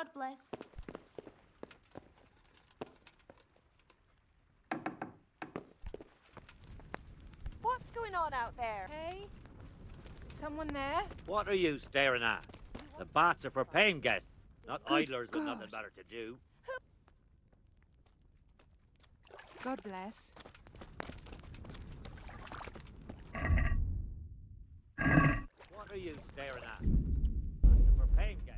God bless. What's going on out there? Hey? Someone there? What are you staring at? The bats are for paying guests, not Good idlers with nothing God. better to do. God bless. What are you staring at? Bats are for paying guests.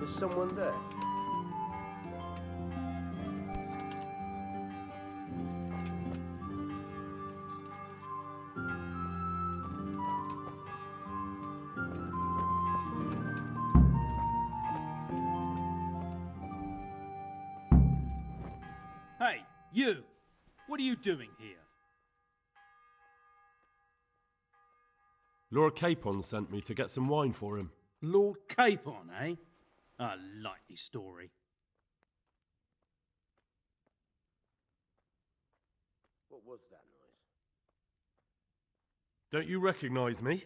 Is someone there? Hey, you! What are you doing here? Lord Capon sent me to get some wine for him. Lord Capon, eh? A likely story. What was that noise? Don't you recognise me?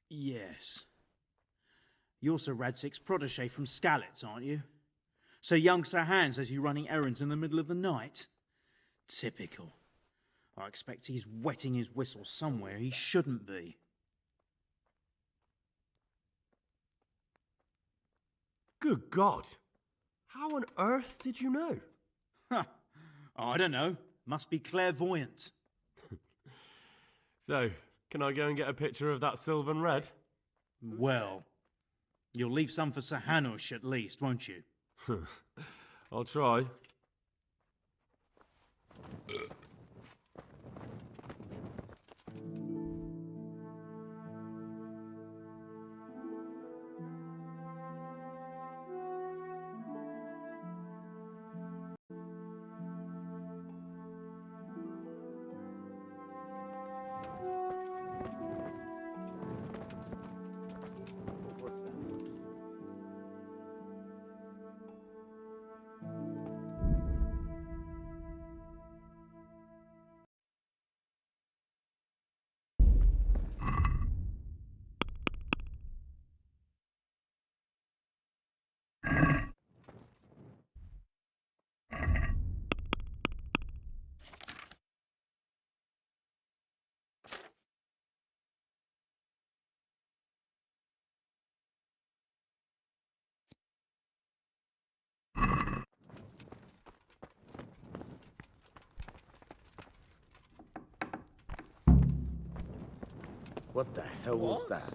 Yes. You're Sir Radzik's protege from Skalitz, aren't you? So young Sir Hans has you running errands in the middle of the night? Typical. I expect he's wetting his whistle somewhere he shouldn't be. Good God! How on earth did you know? Huh. I don't know. Must be clairvoyant. So, can I go and get a picture of that Sylvan Red? Well, you'll leave some for Sir Hanush at least, won't you? I'll try. What was that noise? What the hell was that?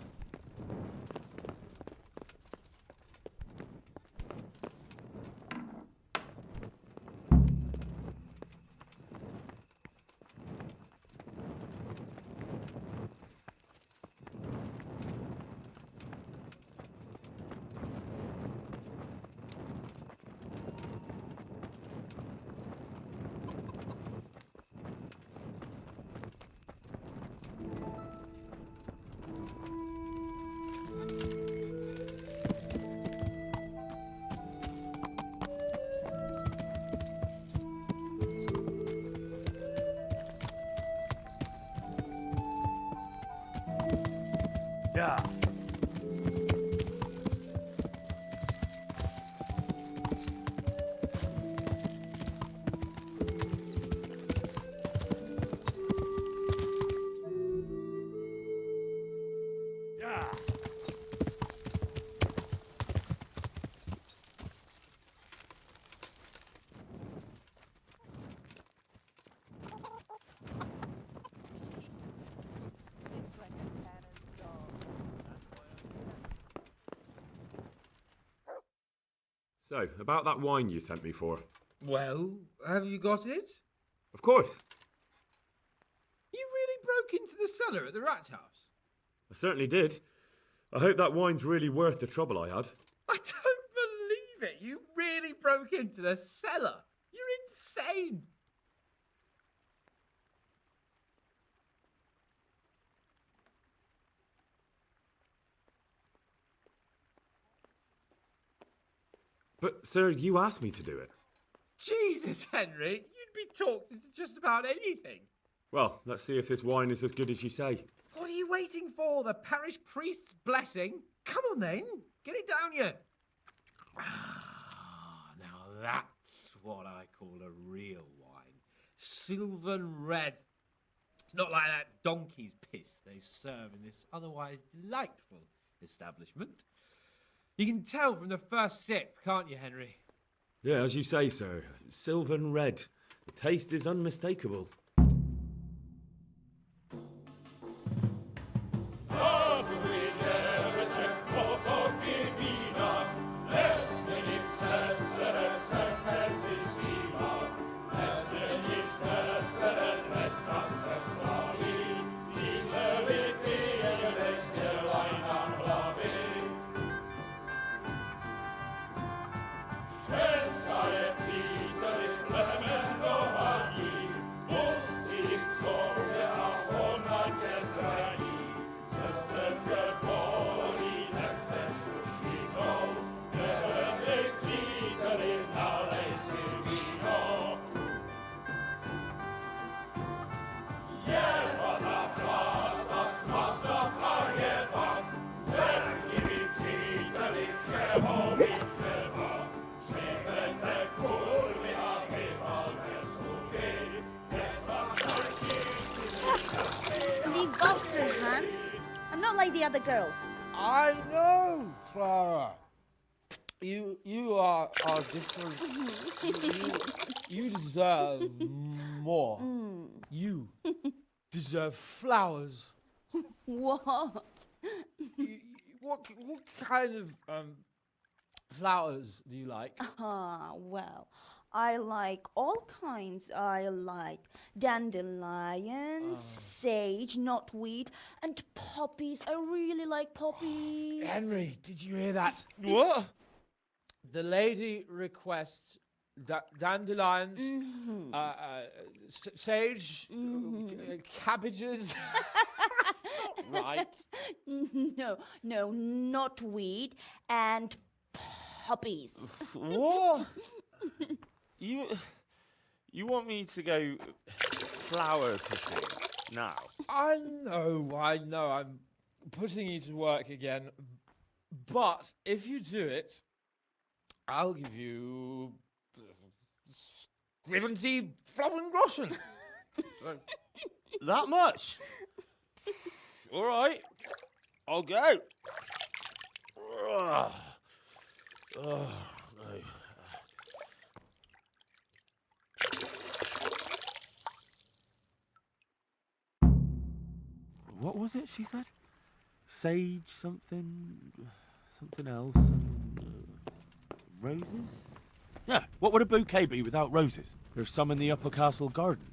Yeah. Yeah. Stinks like a tanned dog. So, about that wine you sent me for. Well, have you got it? Of course. You really broke into the cellar at the rat house? I certainly did. I hope that wine's really worth the trouble I had. I don't believe it. You really broke into the cellar. You're insane. But, sir, you asked me to do it. Jesus, Henry, you'd be talked into just about anything. Well, let's see if this wine is as good as you say. What are you waiting for? The parish priest's blessing? Come on then, get it down you. Ah, now that's what I call a real wine. Sylvan red. It's not like that donkey's piss they serve in this otherwise delightful establishment. You can tell from the first sip, can't you, Henry? Yeah, as you say, sir. Sylvan Red. The taste is unmistakable. Svenska är fri like the other girls. I know, Clara. You are different. You deserve more. You deserve flowers. What? What kind of flowers do you like? Well, I like all kinds. I like dandelions, sage, knotweed, and poppies. I really like poppies. Henry, did you hear that? What? The lady requests dandelions, sage, cabbages. That's not right. No, knotweed and poppies. What? You want me to go flower picking now? I know. I'm putting you to work again. But if you do it, I'll give you 70 Flowengroschen. So, That much? All right, I'll go. Ugh. Oh, no. What was it she said? Sage something else, and roses? Yeah, what would a bouquet be without roses? There's some in the upper castle garden.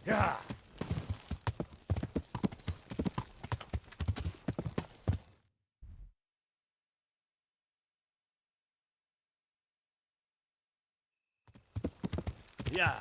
Yeah. Yeah.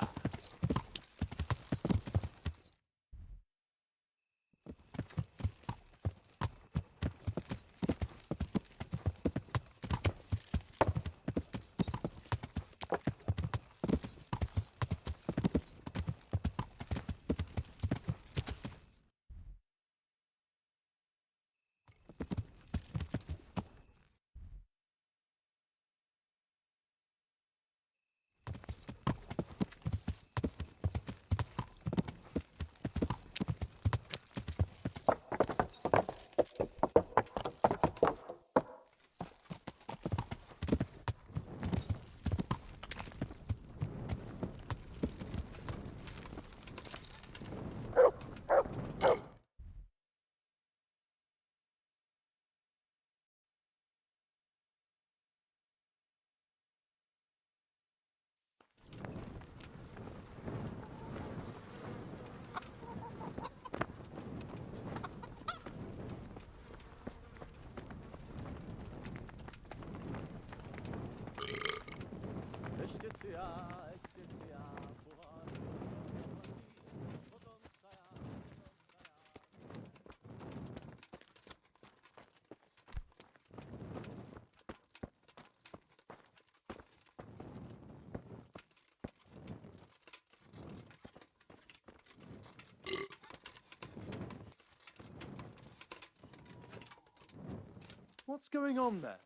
What's going on there?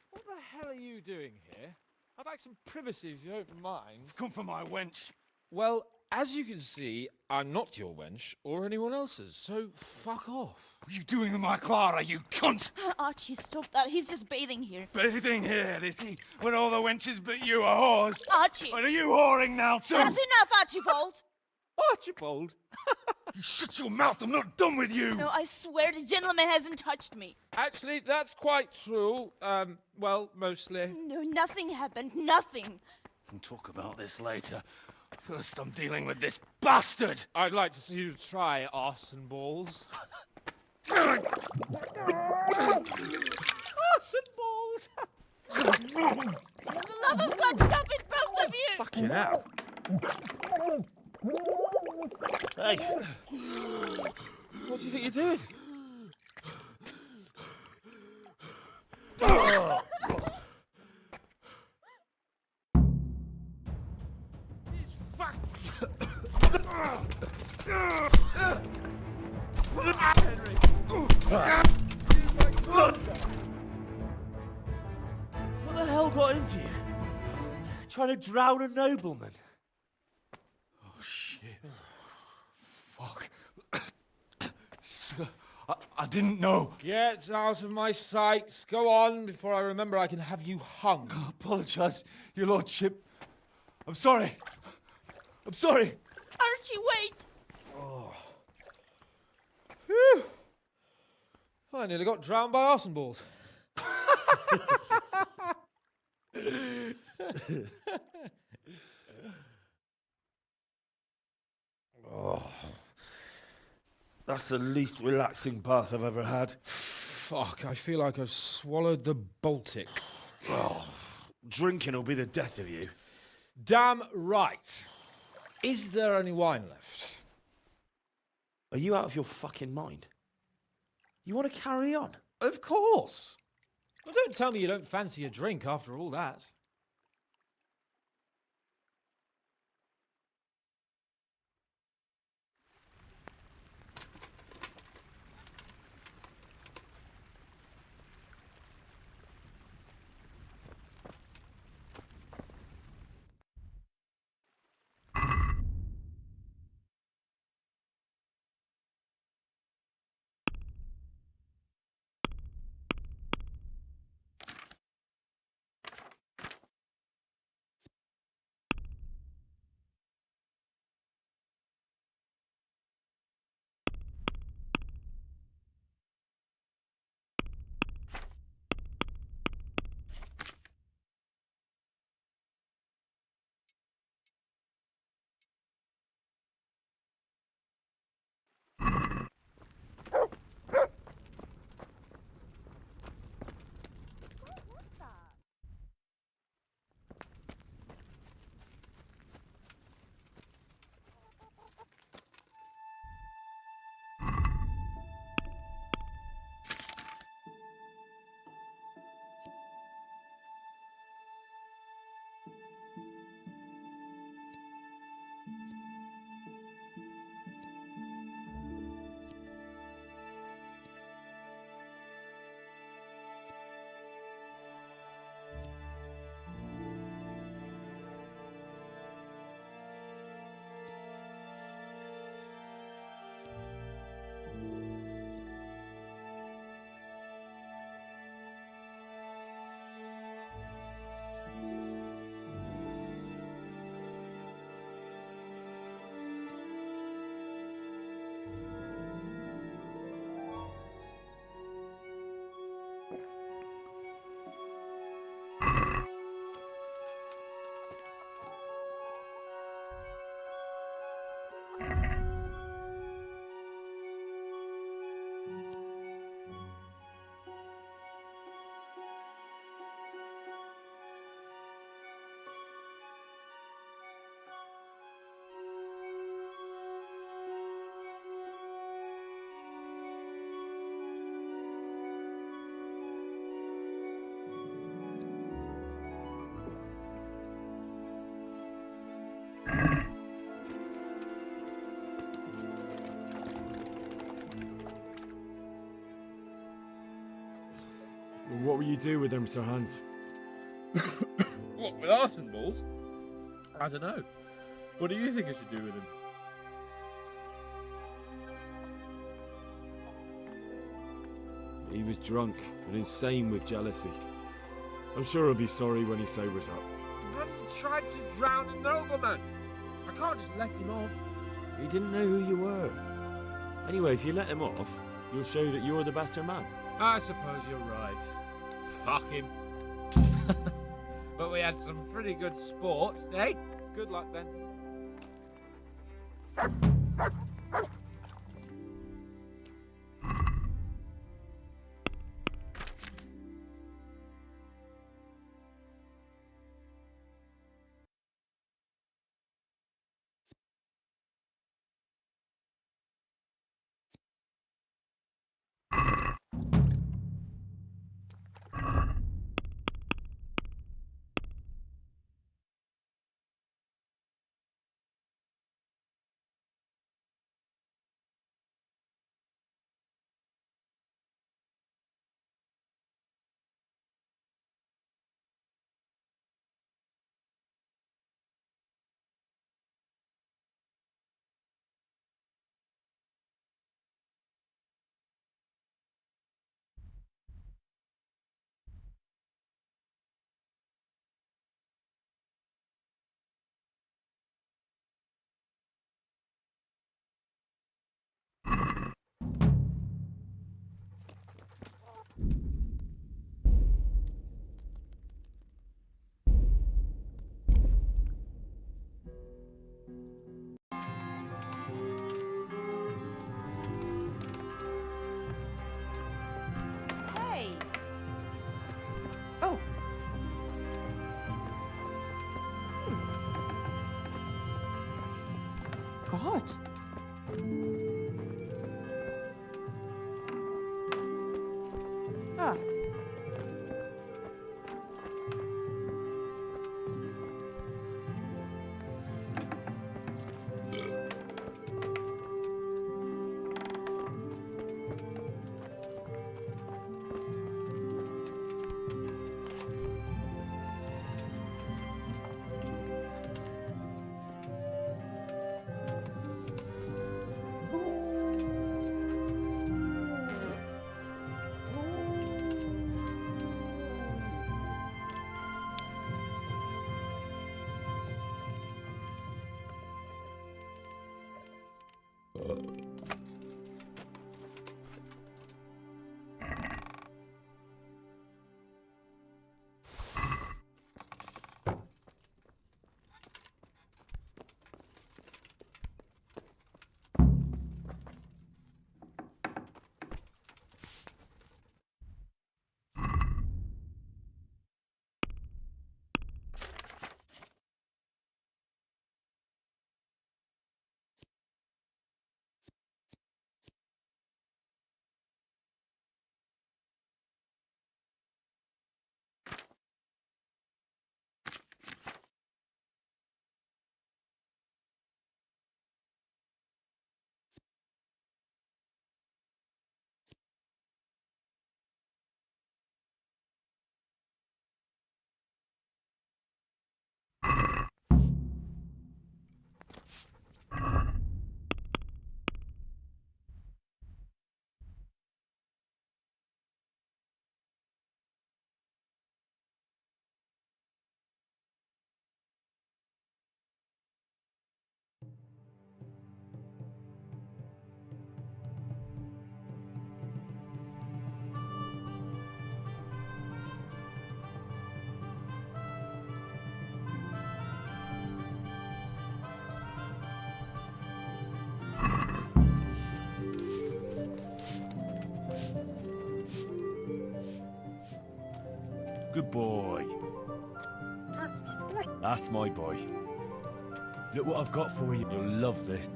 What the hell are you doing here? I'd like some privacy if you don't mind. Come for my wench. Well, as you can see, I'm not your wench or anyone else's, so fuck off. What are you doing with my Clara, you cunt? Archie, stop that. He's just bathing here. Bathing here, is he? When all the wenches but you are whores? Archie! And are you whoring now too? That's enough, Archibald! Archibald? You shut your mouth, I'm not done with you! No, I swear the gentleman hasn't touched me. Actually, that's quite true. Well, mostly. No, nothing happened. Nothing. We'll talk about this later. First, I'm dealing with this bastard! I'd like to see you try arse and balls. Arse and balls! For the love of God, stop it, both of you! Fucking hell. Hey, what do you think you're doing? What the hell got into you? Trying to drown a nobleman? Oh, shit. Fuck. I didn't know. Get out of my sight. Go on before I remember I can have you hung. I apologise, your lordship. I'm sorry. I'm sorry. Archie, wait! Phew. I nearly got drowned by arse and balls. Oh, that's the least relaxing bath I've ever had. Fuck, I feel like I've swallowed the Baltic. Oh, drinking will be the death of you. Damn right. Is there any wine left? Are you out of your fucking mind? You want to carry on? Of course. Well, don't tell me you don't fancy a drink after all that. What will you do with them, Sir Hans? What, with arson balls? I don't know. What do you think I should do with them? He was drunk and insane with jealousy. I'm sure he'll be sorry when he sobers up. But he tried to drown a nobleman. I can't just let him off. He didn't know who you were. Anyway, if you let him off, you'll show that you're the better man. I suppose you're right. Fuck him. But we had some pretty good sport, eh? Good luck then. Hey! Oh! God! Ah. Good boy. That's my boy. Look what I've got for you. You'll love this.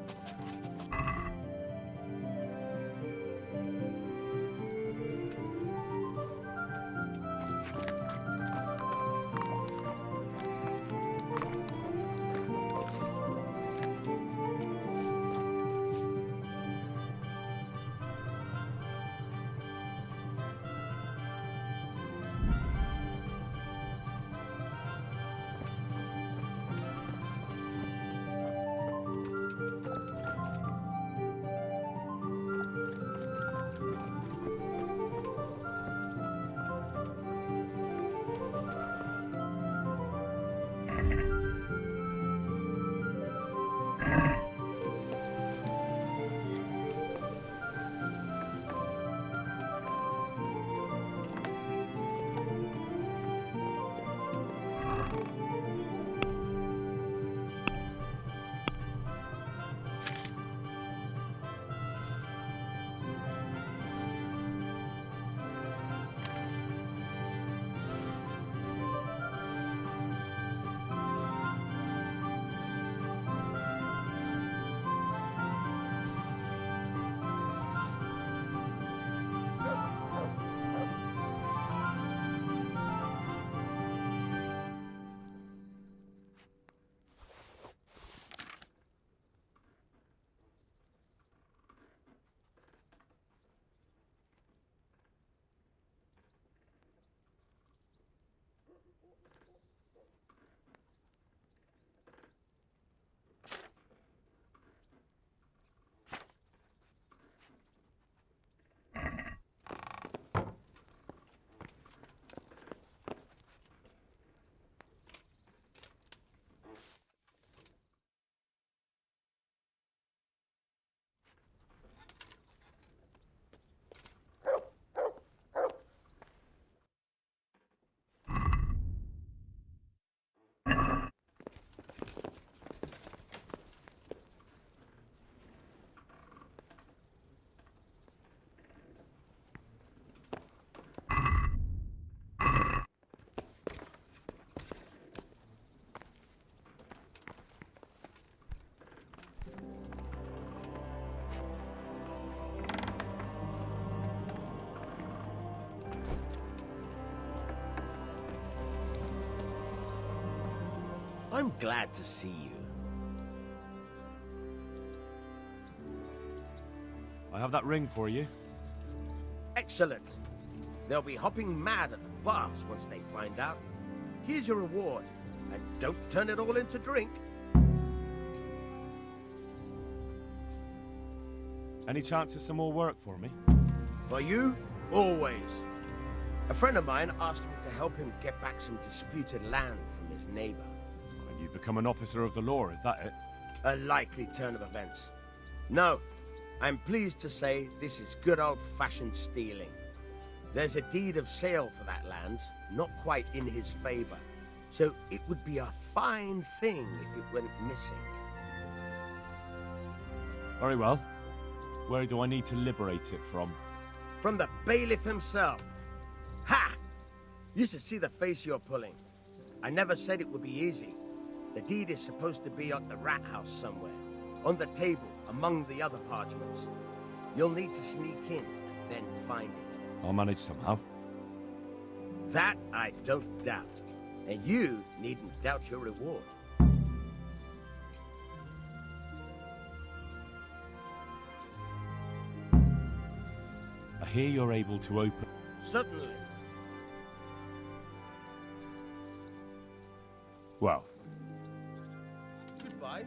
I'm glad to see you. I have that ring for you. Excellent. They'll be hopping mad at the baths once they find out. Here's your reward, and don't turn it all into drink. Any chance of some more work for me? For you, always. A friend of mine asked me to help him get back some disputed land from his neighbor. And you've become an officer of the law, is that it? A likely turn of events. No, I'm pleased to say this is good old-fashioned stealing. There's a deed of sale for that land, not quite in his favor. So it would be a fine thing if it went missing. Very well. Where do I need to liberate it from? From the bailiff himself. Ha! You should see the face you're pulling. I never said it would be easy. The deed is supposed to be at the rat house somewhere, on the table among the other parchments. You'll need to sneak in, then find it. I'll manage somehow. That I don't doubt. And you needn't doubt your reward. I hear you're able to open... Certainly. Well, Goodbye.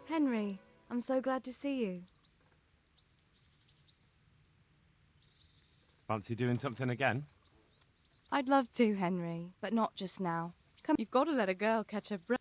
Henry, I'm so glad to see you. fancy doing something again? I'd love to, Henry, but not just now. Come, you've got to let a girl catch her breath.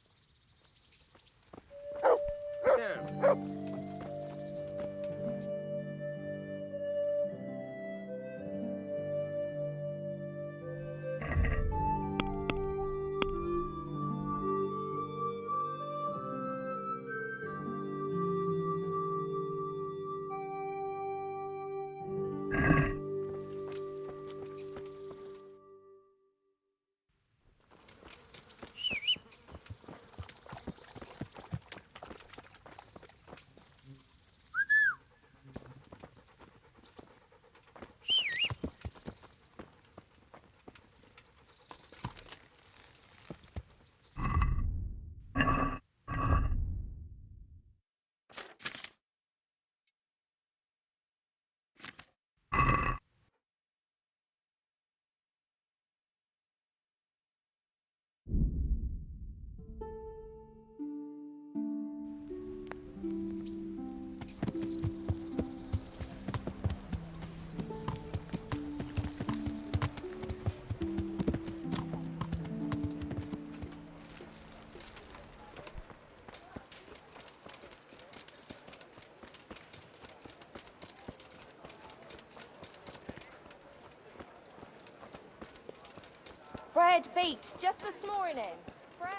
bread baked just this morning. Bread!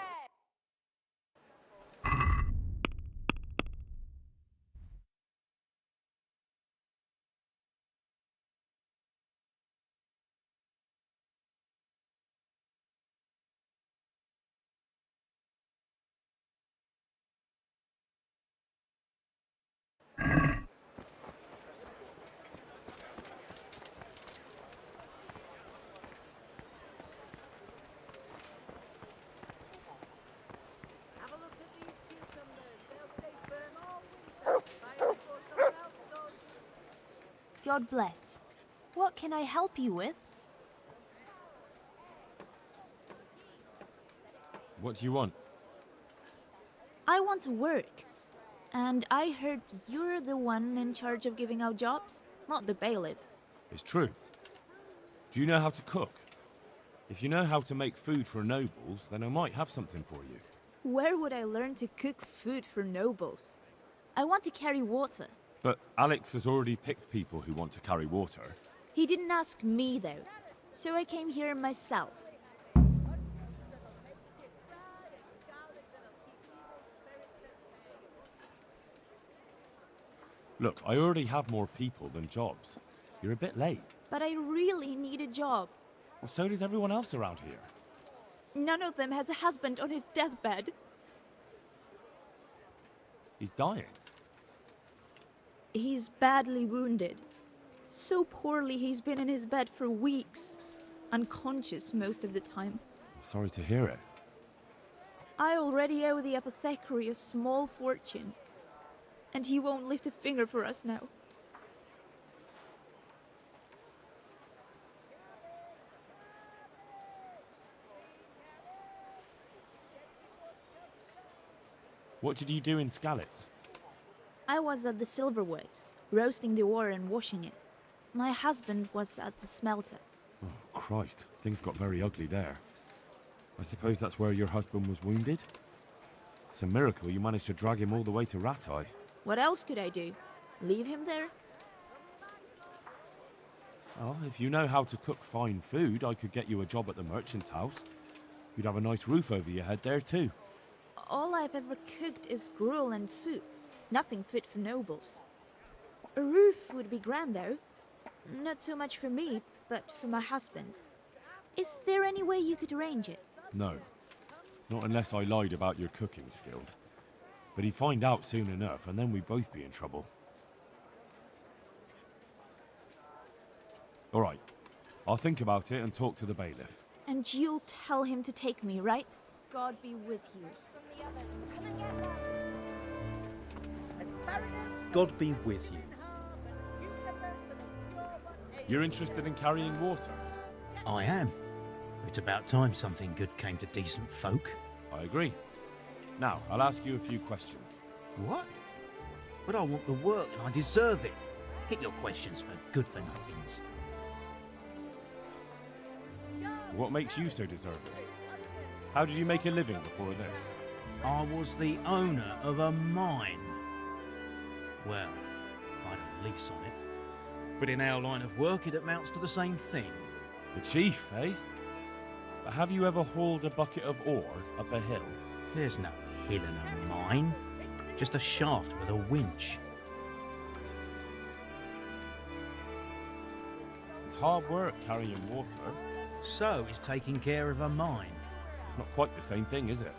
God bless. What can I help you with? What do you want? I want to work. And I heard you're the one in charge of giving out jobs, not the bailiff. It's true. Do you know how to cook? If you know how to make food for nobles, then I might have something for you. Where would I learn to cook food for nobles? I want to carry water. But Alex has already picked people who want to carry water. He didn't ask me, though. So I came here myself. Look, I already have more people than jobs. You're a bit late. But I really need a job. Well, so does everyone else around here. None of them has a husband on his deathbed. He's dying. He's badly wounded. So poorly he's been in his bed for weeks. Unconscious most of the time. Sorry to hear it. I already owe the apothecary a small fortune. And he won't lift a finger for us now. What did you do in Skalitz? I was at the silverworks, roasting the ore and washing it. My husband was at the smelter. Oh, Christ. Things got very ugly there. I suppose that's where your husband was wounded? It's a miracle you managed to drag him all the way to Rattay. What else could I do? Leave him there? Well, if you know how to cook fine food, I could get you a job at the merchant's house. You'd have a nice roof over your head there, too. All I've ever cooked is gruel and soup. Nothing fit for nobles. A roof would be grand, though. Not so much for me, but for my husband. Is there any way you could arrange it? No. Not unless I lied about your cooking skills. But he'd find out soon enough, and then we'd both be in trouble. All right. I'll think about it and talk to the bailiff. And you'll tell him to take me, right? God be with you. God be with you. You're interested in carrying water? I am. It's about time something good came to decent folk. I agree. Now, I'll ask you a few questions. What? But I want the work and I deserve it. Keep your questions for good-for-nothings. What makes you so deserving? How did you make a living before this? I was the owner of a mine. Well, I had a lease on it. But in our line of work, it amounts to the same thing. The chief, eh? But have you ever hauled a bucket of ore up a hill? There's no hill in a mine. Just a shaft with a winch. It's hard work carrying water. So is taking care of a mine. It's not quite the same thing, is it?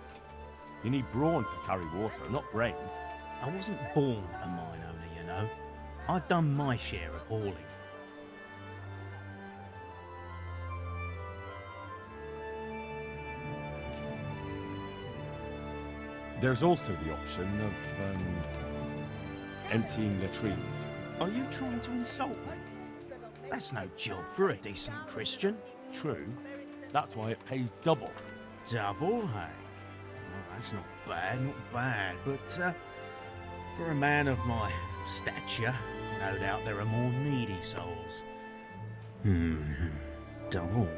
You need brawn to carry water, not brains. I wasn't born a mine owner, you know. I've done my share of hauling. There's also the option of, emptying latrines. Are you trying to insult me? That's no job for a decent Christian. True. That's why it pays double. Double, hey? Well, that's not bad. But, for a man of my stature, no doubt there are more needy souls. Double.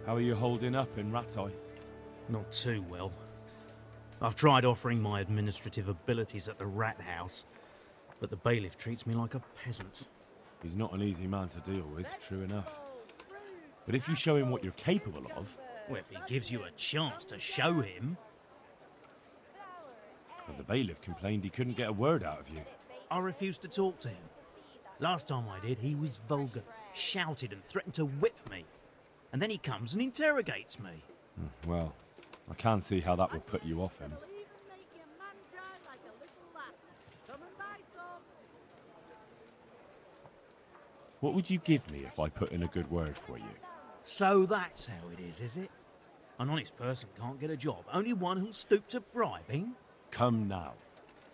How are you holding up in Rattay? Not too well. I've tried offering my administrative abilities at the rat house, But the bailiff treats me like a peasant. He's not an easy man to deal with, true enough. But if you show him what you're capable of... Well, if he gives you a chance to show him... Well, the bailiff complained he couldn't get a word out of you. I refused to talk to him. Last time I did, he was vulgar, shouted and threatened to whip me. And then he comes and interrogates me. Well, I can see how that would put you off him. What would you give me if I put in a good word for you? So that's how it is it? An honest person can't get a job, only one who'll stoop to bribing? Come now.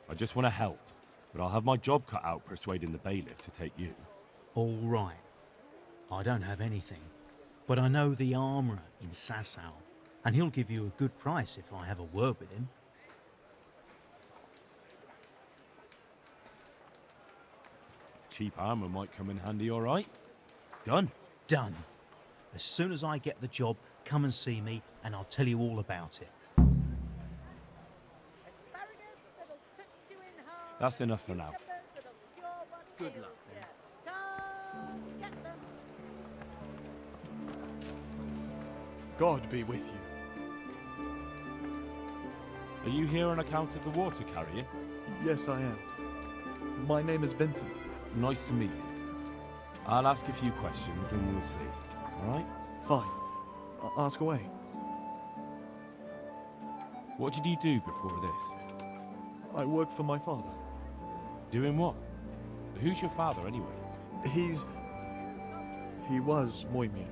I just want to help, but I'll have my job cut out persuading the bailiff to take you. All right. I don't have anything, but I know the armourer in Sasau, and he'll give you a good price if I have a word with him. Cheap armour might come in handy, all right? Done. Done. As soon as I get the job, come and see me, and I'll tell you all about it. That's enough for now. Good luck. God be with you. Are you here on account of the water carrier? Yes, I am. My name is Vincent. Nice to meet you. I'll ask a few questions and we'll see. All right? Fine. Ask away. What did you do before this? I work for my father. Doing what? Who's your father, anyway? He was Bohemia.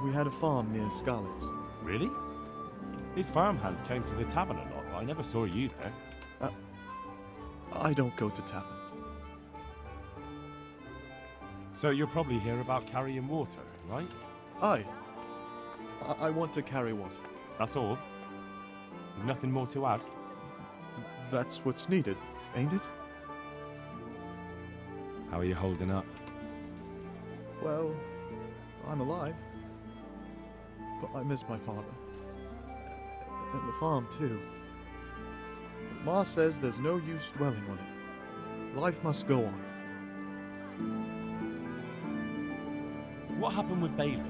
We had a farm near Scarlet's. Really? His farmhands came to the tavern a lot, but I never saw you there. I don't go to taverns. So you're probably here about carrying water, right? I want to carry water. That's all? There's nothing more to add? That's what's needed, ain't it? How are you holding up? Well, I'm alive. But I miss my father. And the farm, too. But Ma says there's no use dwelling on it. Life must go on. What happened with Bailiff?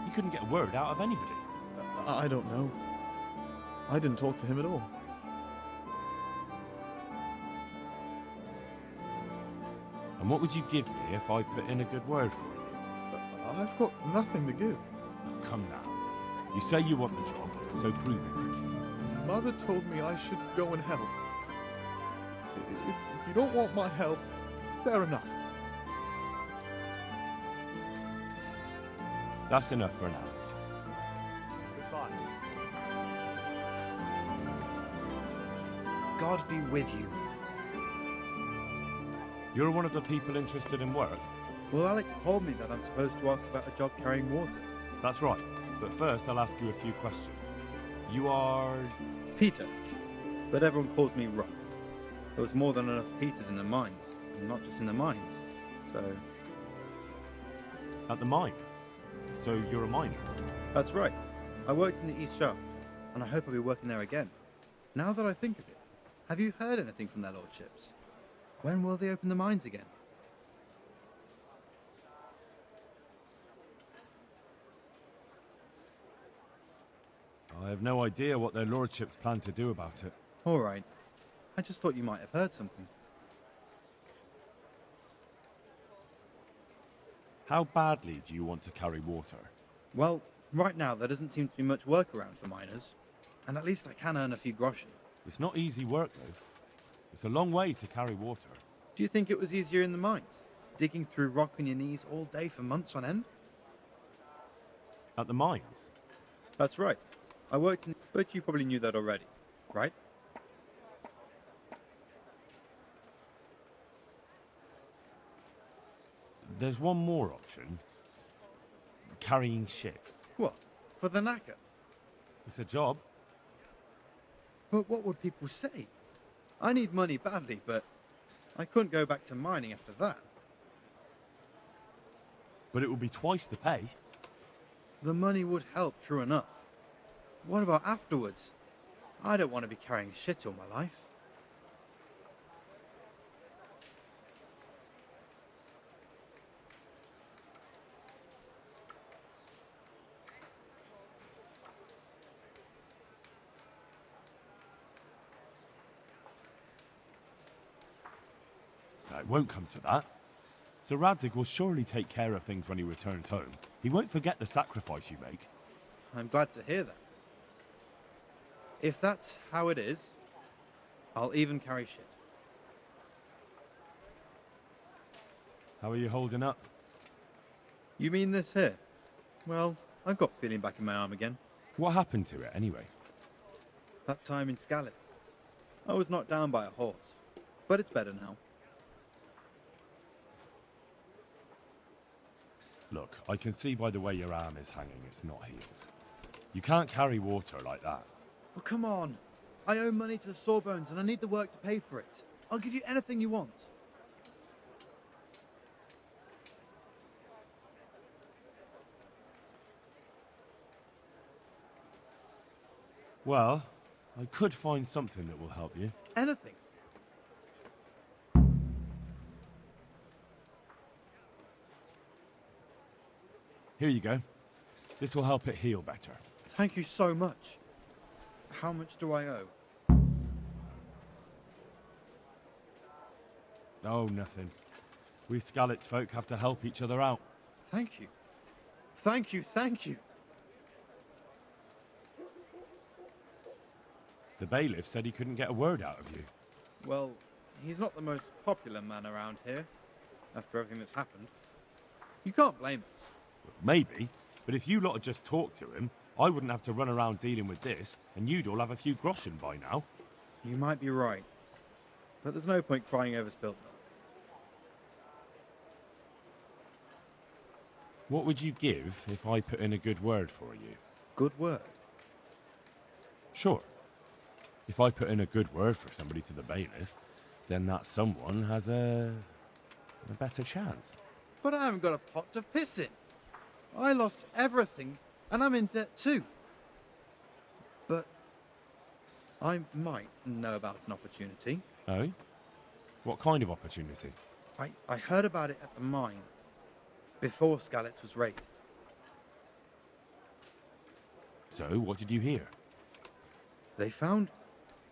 He couldn't get a word out of anybody. I don't know. I didn't talk to him at all. And what would you give me if I put in a good word for you? I've got nothing to give. Oh, come now. You say you want the job, so prove it to me. Mother told me I should go and help. If you don't want my help, fair enough. That's enough for now. Goodbye. God be with you. You're one of the people interested in work? Well, Alex told me that I'm supposed to ask about a job carrying water. That's right. But first, I'll ask you a few questions. You are... Peter. But everyone calls me Rob. There was more than enough Peters in the mines. And not just in the mines. So... At the mines? So you're a miner? That's right. I worked in the East Shaft. And I hope I'll be working there again. Now that I think of it, have you heard anything from their lordships? When will they open the mines again? I have no idea what their lordships plan to do about it. All right. I just thought you might have heard something. How badly do you want to carry water? Well, right now there doesn't seem to be much work around for miners. And at least I can earn a few groschen. It's not easy work, though. It's a long way to carry water. Do you think it was easier in the mines? Digging through rock on your knees all day for months on end? At the mines? That's right. I worked in... But you probably knew that already, right? There's one more option. Carrying shit. What? For the knacker? It's a job. But what would people say? I need money badly, but I couldn't go back to mining after that. But it would be twice the pay. The money would help, true enough. What about afterwards? I don't want to be carrying shit all my life. it won't come to that. Sir Radzig will surely take care of things when he returns home. He won't forget the sacrifice you make. I'm glad to hear that. If that's how it is, I'll even carry shit. How are you holding up? You mean this here? Well, I've got feeling back in my arm again. What happened to it, anyway? That time in Skalitz. I was knocked down by a horse, but it's better now. Look, I can see by the way your arm is hanging it's not healed. You can't carry water like that. Oh, come on. I owe money to the Sawbones and I need the work to pay for it. I'll give you anything you want. Well, I could find something that will help you. Anything. Here you go. This will help it heal better. Thank you so much. How much do I owe? Oh, nothing. We Skalitz folk have to help each other out. Thank you. Thank you, thank you. The bailiff said he couldn't get a word out of you. Well, he's not the most popular man around here, after everything that's happened. You can't blame us. Maybe, but if you lot had just talked to him, I wouldn't have to run around dealing with this, and you'd all have a few groschen by now. You might be right, but there's no point crying over spilt milk. What would you give if I put in a good word for you? Good word? Sure. If I put in a good word for somebody to the bailiff, then that someone has a better chance. But I haven't got a pot to piss in. I lost everything, and I'm in debt too. But I might know about an opportunity. Oh? What kind of opportunity? I heard about it at the mine, before Skalitz was raised. So, what did you hear? They found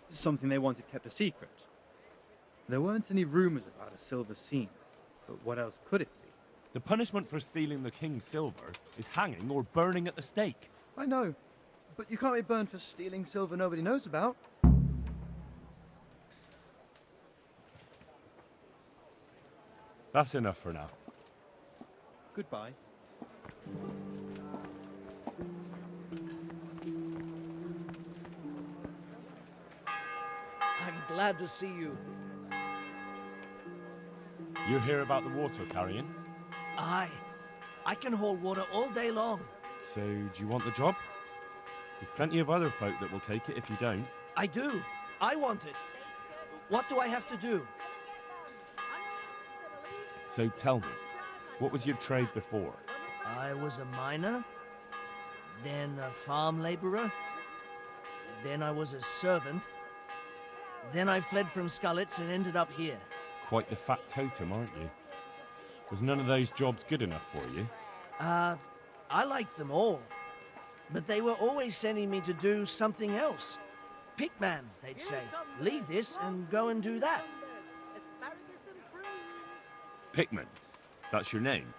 something they wanted kept a secret. There weren't any rumors about a silver scene, but what else could it be? The punishment for stealing the king's silver is hanging or burning at the stake. I know, but you can't be burned for stealing silver nobody knows about. That's enough for now. Goodbye. I'm glad to see you. You hear about the water carrying? Aye. I can haul water all day long. So, do you want the job? There's plenty of other folk that will take it if you don't. I do. I want it. What do I have to do? So tell me, what was your trade before? I was a miner, then a farm laborer, then I was a servant, then I fled from Skalitz and ended up here. Quite the fat totem, aren't you? Was none of those jobs good enough for you? I liked them all, but they were always sending me to do something else. Pickman, they'd say. Leave this and go and do that. Pickman? That's your name?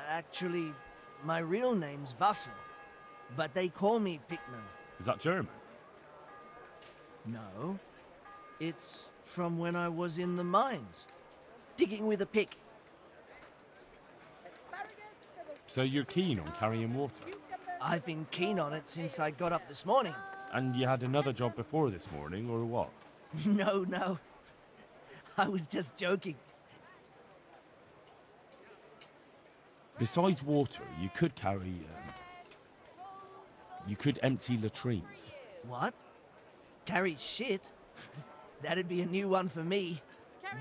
Actually, my real name's Vassal, but they call me Pickman. Is that German? No. It's from when I was in the mines, digging with a pick. So you're keen on carrying water? I've been keen on it since I got up this morning. And you had another job before this morning, or what? No. I was just joking. Besides water, you could carry... you could empty latrines. What? Carry shit? That'd be a new one for me.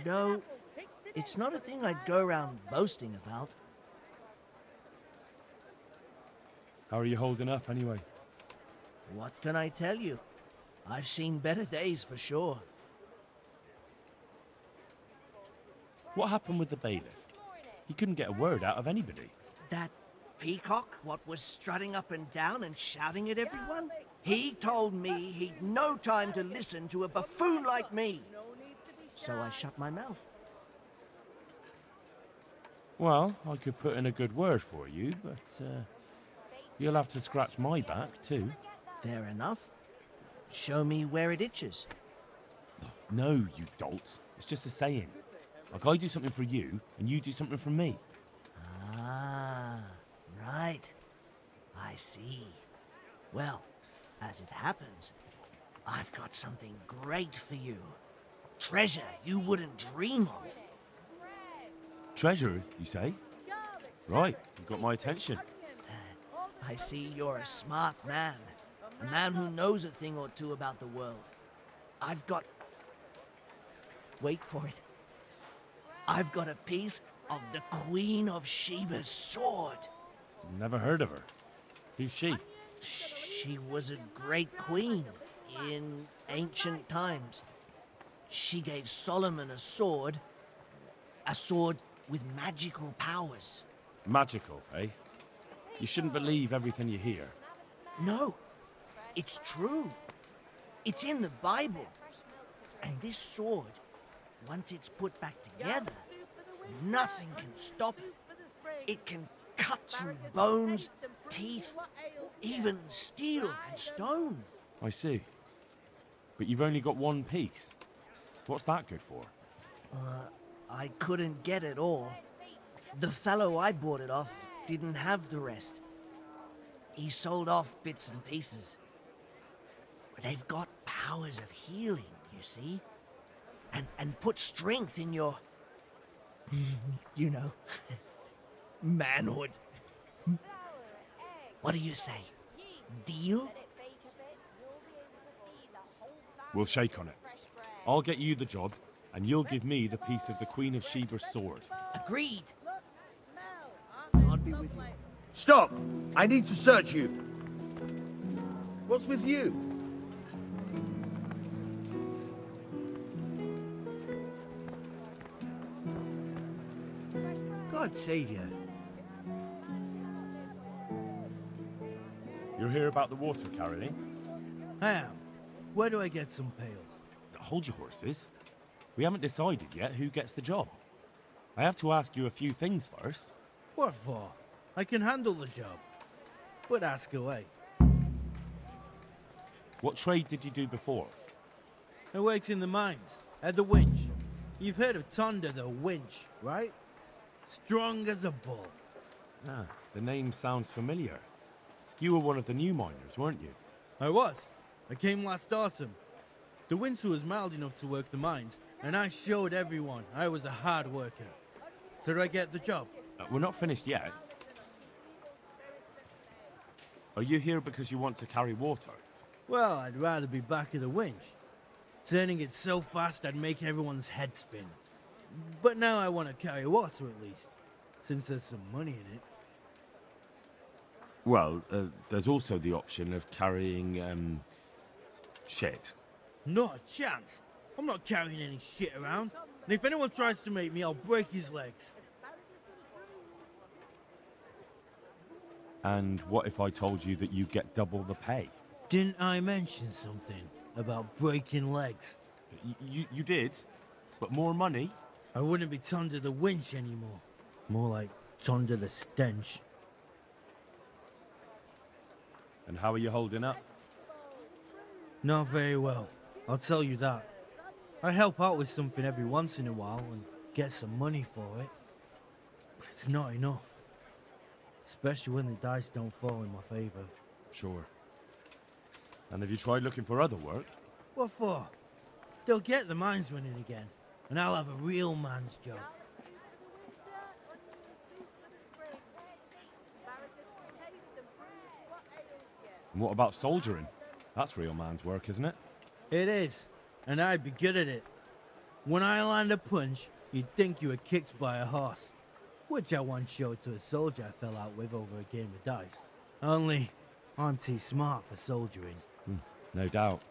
No, it's not a thing I'd go around boasting about. How are you holding up, anyway? What can I tell you? I've seen better days for sure. What happened with the bailiff? He couldn't get a word out of anybody. That peacock, what was strutting up and down and shouting at everyone? He told me he'd no time to listen to a buffoon like me. So I shut my mouth. Well, I could put in a good word for you, but you'll have to scratch my back too. Fair enough. Show me where it itches. No, you dolt. It's just a saying. Like I do something for you, and you do something for me. Ah, right. I see. Well, as it happens, I've got something great for you. Treasure you wouldn't dream of. Treasure, you say? Right, you've got my attention. I see you're a smart man. A man who knows a thing or two about the world. I've got... Wait for it. I've got a piece of the Queen of Sheba's sword. Never heard of her. Who's she? She was a great queen in ancient times. She gave Solomon a sword with magical powers. Magical, eh? You shouldn't believe everything you hear. No, it's true. It's in the Bible. And this sword, once it's put back together, nothing can stop it. It can cut through bones, teeth, even steel and stone. I see. But you've only got one piece. What's that good for? I couldn't get it all. The fellow I bought it off didn't have the rest. He sold off bits and pieces. They've got powers of healing, you see? And put strength in your... you know... manhood. What do you say? Deal? We'll shake on it. I'll get you the job, and you'll give me the piece of the Queen of Sheba's sword. Agreed. God be with you. Stop! I need to search you. What's with you? God save you. You're here about the water carrying? I am. Where do I get some pails? Hold your horses. We haven't decided yet who gets the job. I have to ask you a few things first. What for? I can handle the job. But ask away. What trade did you do before? I worked in the mines, at the winch. You've heard of Tonda the winch, right? Strong as a bull. Ah, the name sounds familiar. You were one of the new miners, weren't you? I was. I came last autumn. The winter was mild enough to work the mines, and I showed everyone I was a hard worker. So do I get the job? We're not finished yet. Are you here because you want to carry water? Well, I'd rather be back at the winch. Turning it so fast I'd make everyone's head spin. But now I want to carry water at least, since there's some money in it. Well, there's also the option of carrying, shit. Not a chance. I'm not carrying any shit around. And if anyone tries to make me, I'll break his legs. And what if I told you that you get double the pay? Didn't I mention something about breaking legs? You did, but more money? I wouldn't be Tonda the winch anymore. More like Tonda the stench. And how are you holding up? Not very well, I'll tell you that. I help out with something every once in a while and get some money for it. But it's not enough. Especially when the dice don't fall in my favor. Sure. And have you tried looking for other work? What for? They'll get the mines running again, and I'll have a real man's job. And what about soldiering? That's real man's work, isn't it? It is, and I'd be good at it. When I land a punch, you'd think you were kicked by a horse. Which I once showed to a soldier I fell out with over a game of dice. Only, I'm too smart for soldiering. No doubt.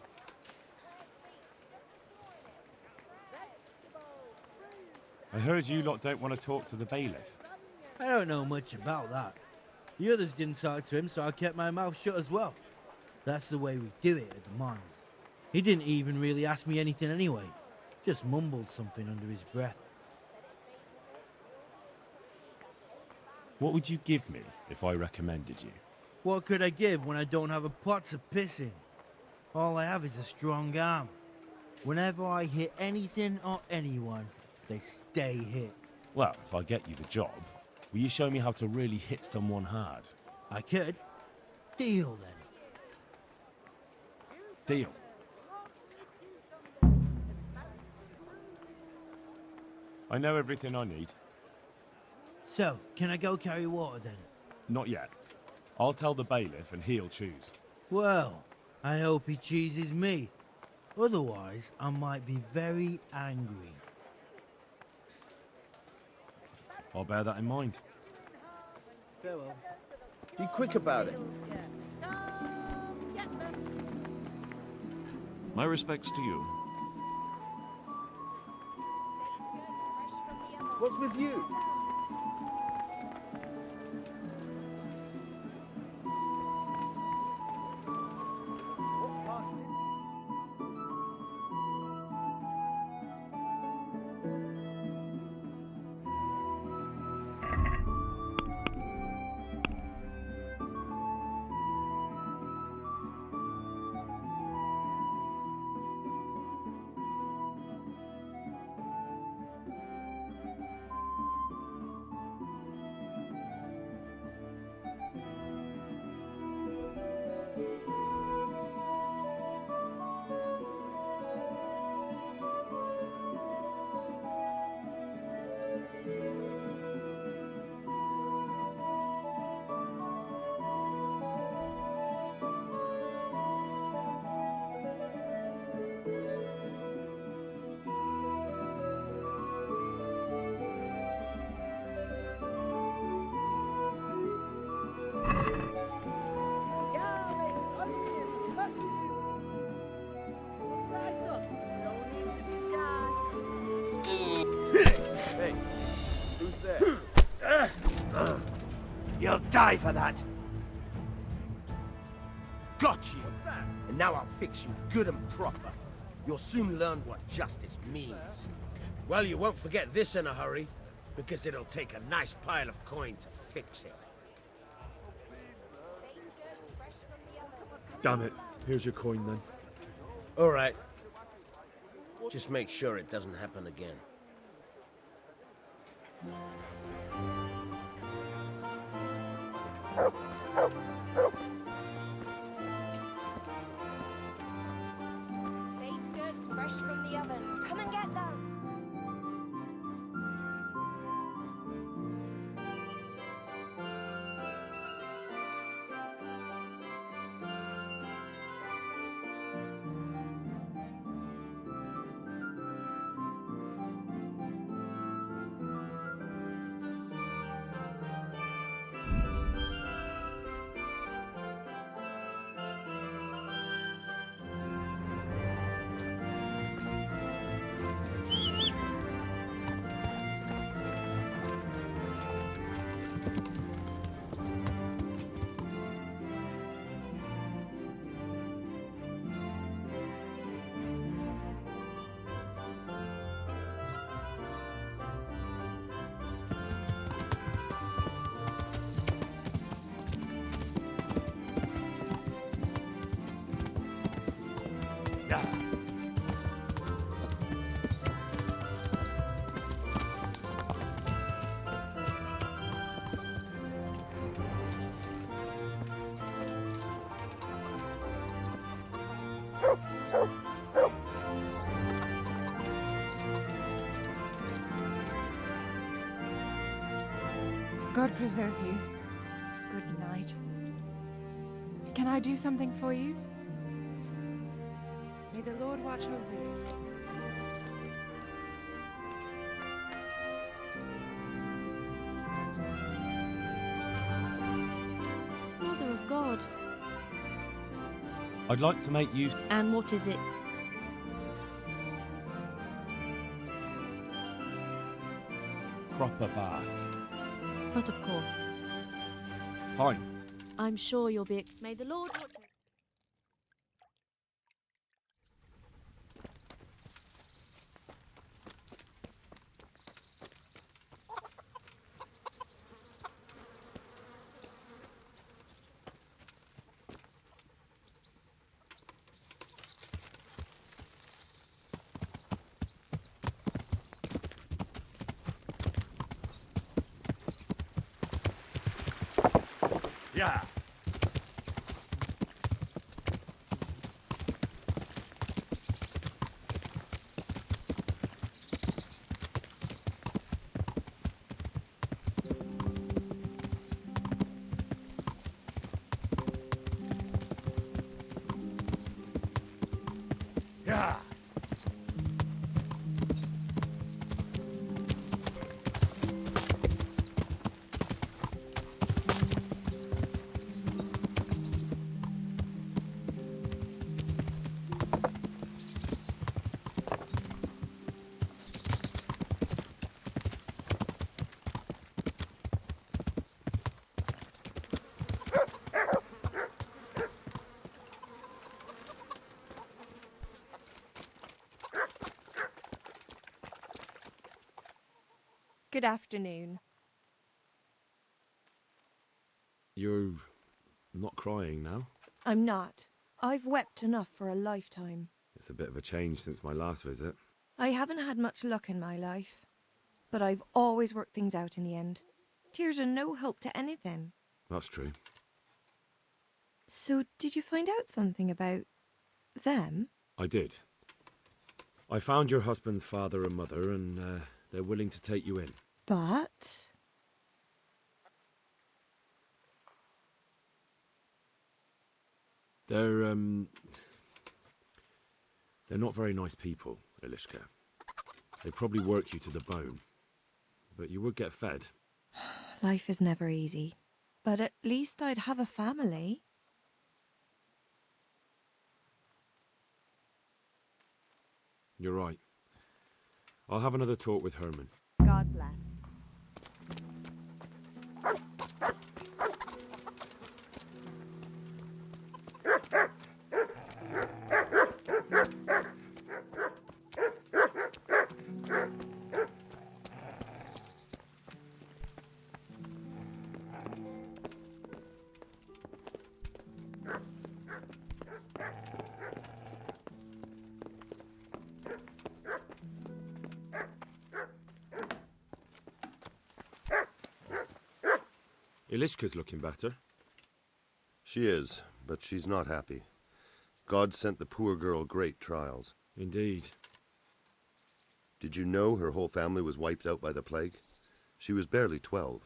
I heard you lot don't want to talk to the bailiff. I don't know much about that. The others didn't talk to him, so I kept my mouth shut as well. That's the way we do it at the mines. He didn't even really ask me anything anyway. Just mumbled something under his breath. What would you give me if I recommended you? What could I give when I don't have a pot to piss in? All I have is a strong arm. Whenever I hit anything or anyone, they stay hit. Well, if I get you the job, will you show me how to really hit someone hard? I could. Deal then. Deal. I know everything I need. So, can I go carry water then? Not yet. I'll tell the bailiff and he'll choose. Well, I hope he chooses me. Otherwise, I might be very angry. I'll bear that in mind. Farewell. Be quick about it. My respects to you. What's with you? Hey, who's there? You'll die for that. Got you! And now I'll fix you good and proper. You'll soon learn what justice means. Well, you won't forget this in a hurry, because it'll take a nice pile of coin to fix it. Damn it. Here's your coin then. All right. Just make sure it doesn't happen again. Baked goods fresh from the oven. Come and get them. God preserve you. Good night. Can I do something for you? May the Lord watch over you. Mother of God. I'd like to make use... And what is it? proper bath. But of course. Fine. I'm sure you'll be... May the Lord watch over you. Yeah. Yeah. Good afternoon. You're not crying now? I'm not. I've wept enough for a lifetime. It's a bit of a change since my last visit. I haven't had much luck in my life, but I've always worked things out in the end. Tears are no help to anything. That's true. So, did you find out something about them? I did. I found your husband's father and mother, and they're willing to take you in. But... They're not very nice people, Elishka. They probably work you to the bone, but you would get fed. Life is never easy. But at least I'd have a family. You're right. I'll have another talk with Herman. God bless. Elishka's looking better. She is, but she's not happy. God sent the poor girl great trials. Indeed. Did you know her whole family was wiped out by the plague? She was barely 12.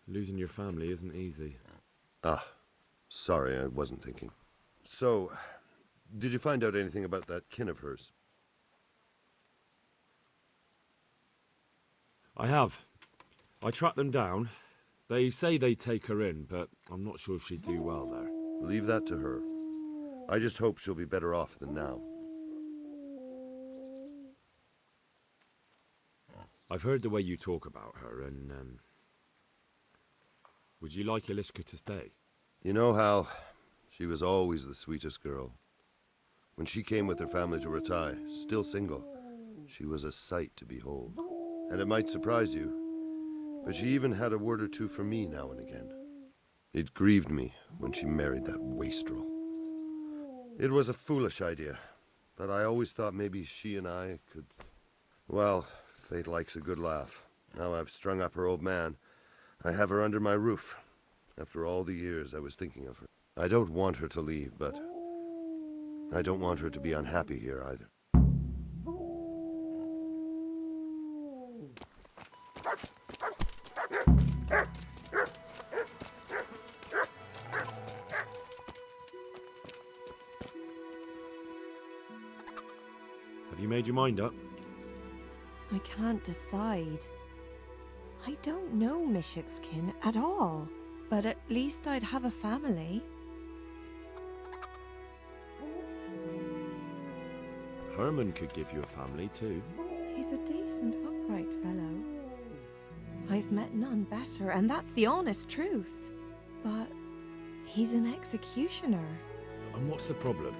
Losing your family isn't easy. Ah, sorry, I wasn't thinking. So, did you find out anything about that kin of hers? I have. I tracked them down. They say they'd take her in, but I'm not sure she'd do well there. Leave that to her. I just hope she'll be better off than now. I've heard the way you talk about her, and, would you like Elishka to stay? You know, Hal, she was always the sweetest girl. When she came with her family to Ratai, still single, she was a sight to behold. And it might surprise you, but she even had a word or two for me now and again. It grieved me when she married that wastrel. It was a foolish idea, but I always thought maybe she and I could... Well, fate likes a good laugh. Now I've strung up her old man. I have her under my roof. After all the years I was thinking of her. I don't want her to leave, but I don't want her to be unhappy here either. Have you made your mind up? I can't decide. I don't know Mishik's kin at all, but at least I'd have a family. Herman could give you a family too. He's a decent, upright fellow. I've met none better, and that's the honest truth. But he's an executioner. And what's the problem?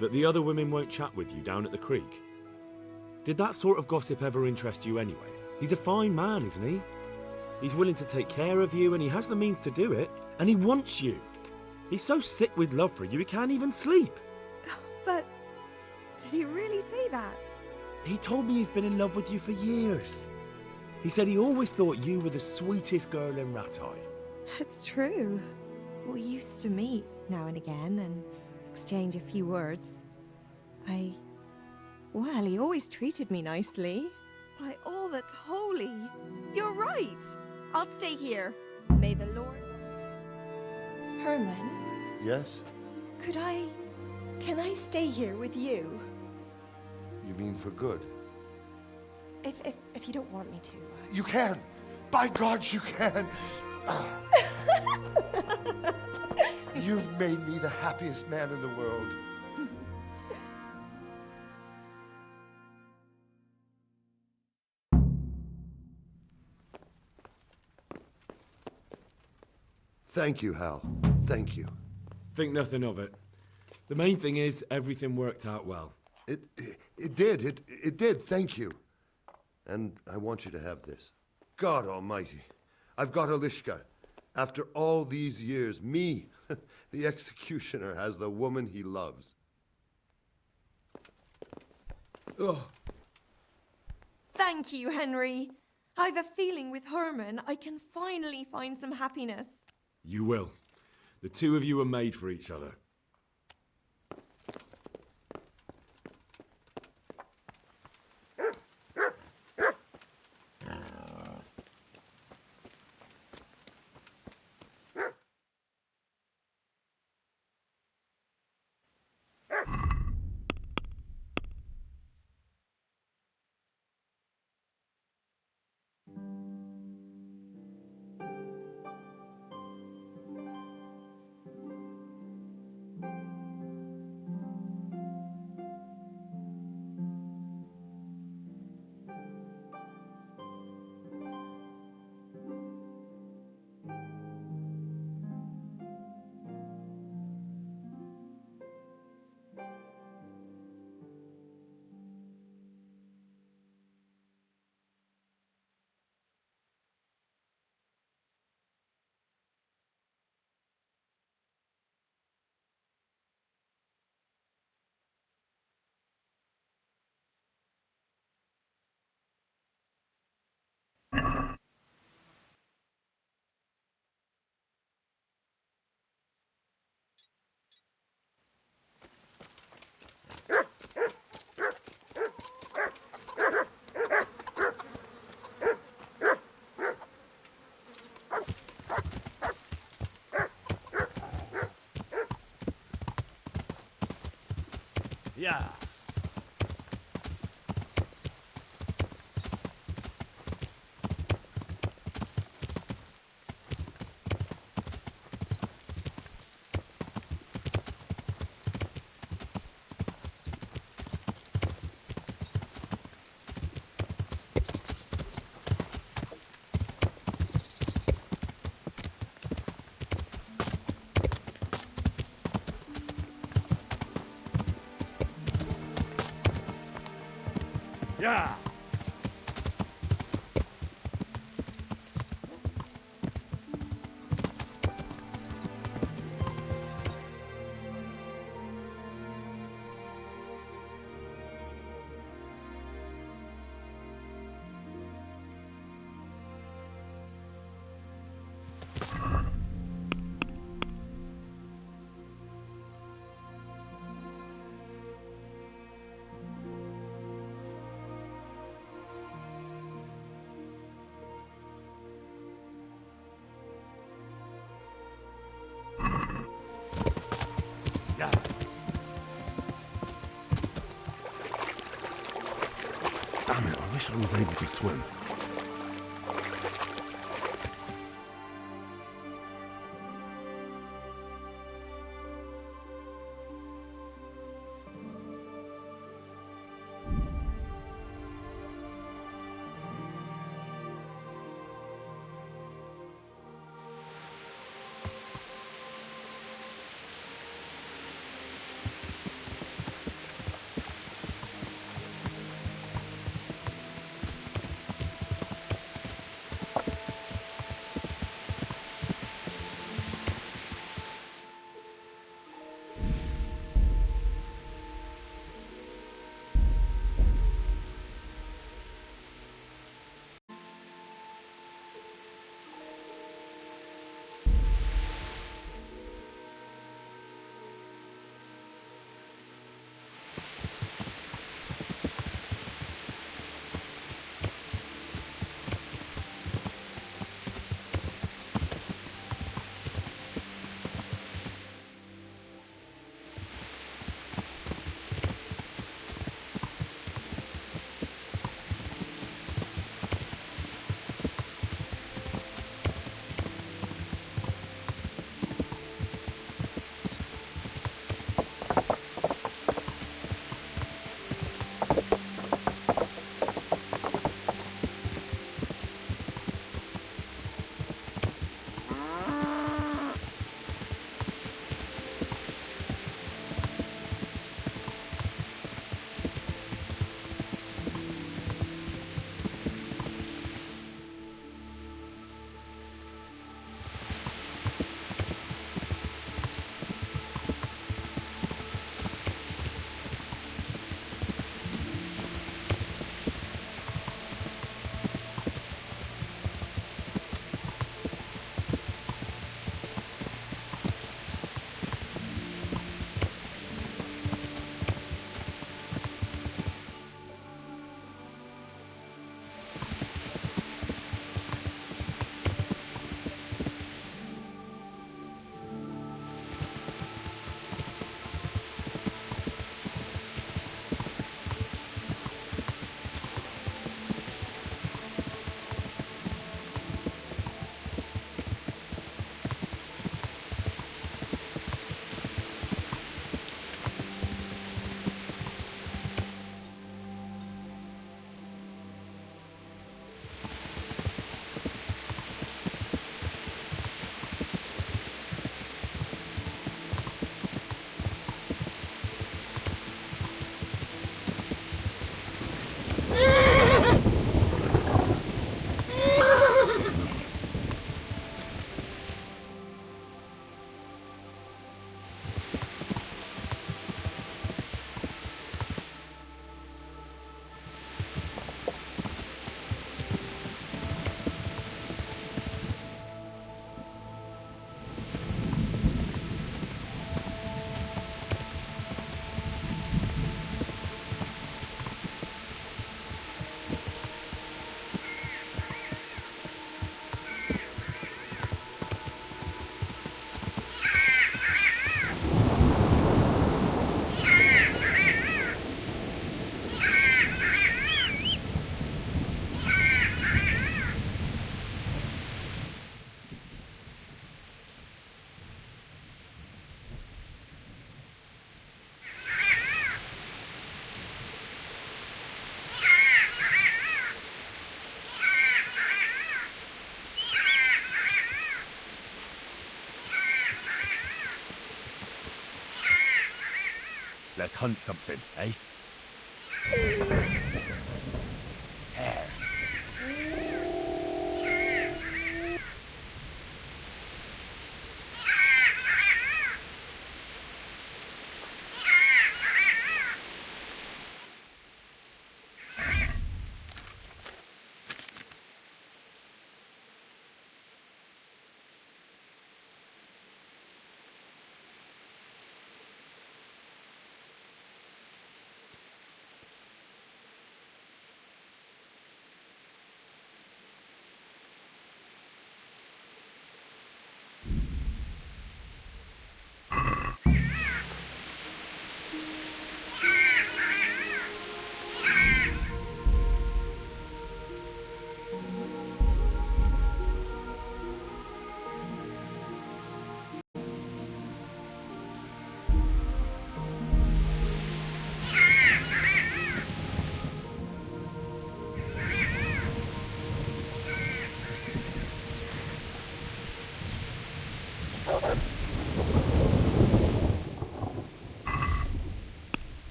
That the other women won't chat with you down at the creek? Did that sort of gossip ever interest you anyway? He's a fine man, isn't he? He's willing to take care of you, and he has the means to do it, and he wants you. He's so sick with love for you, he can't even sleep. But did he really say that? He told me he's been in love with you for years. He said he always thought you were the sweetest girl in Ratai. It's true. We used to meet now and again and exchange a few words. Well, he always treated me nicely. By all that's holy, you're right. I'll stay here. May the Lord... Herman, Yes? can I stay here with you? You mean for good? If you don't want me to. You can! By God, you can! You've made me the happiest man in the world. Thank you, Hal. Thank you. Think nothing of it. The main thing is everything worked out well. It did. It did. Thank you. And I want you to have this. God Almighty, I've got Alishka. After all these years, me, the executioner, has the woman he loves. Ugh. Thank you, Henry. I've a feeling with Herman I can finally find some happiness. You will. The two of you are made for each other. Yeah. Yeah. Damn it, I wish I was able to swim. Let's hunt something, eh?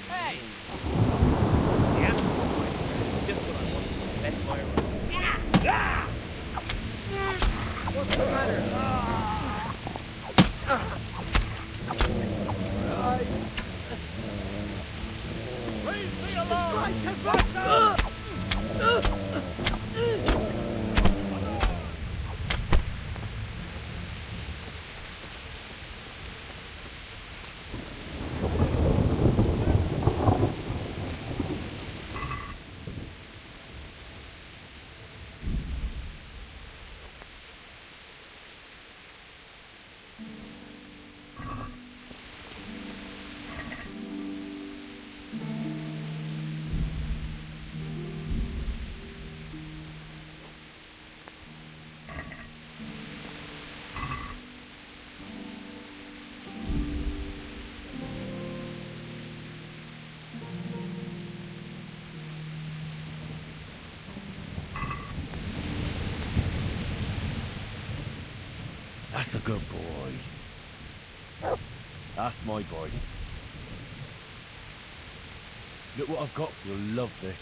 Hey! Yeah, just what I want. That's my yeah! What's the matter? Praise the Lord! Christ, have That's a good boy. That's my boy. Look what I've got for you. You'll love this.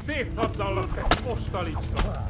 Szétszabdallak, te postalicska!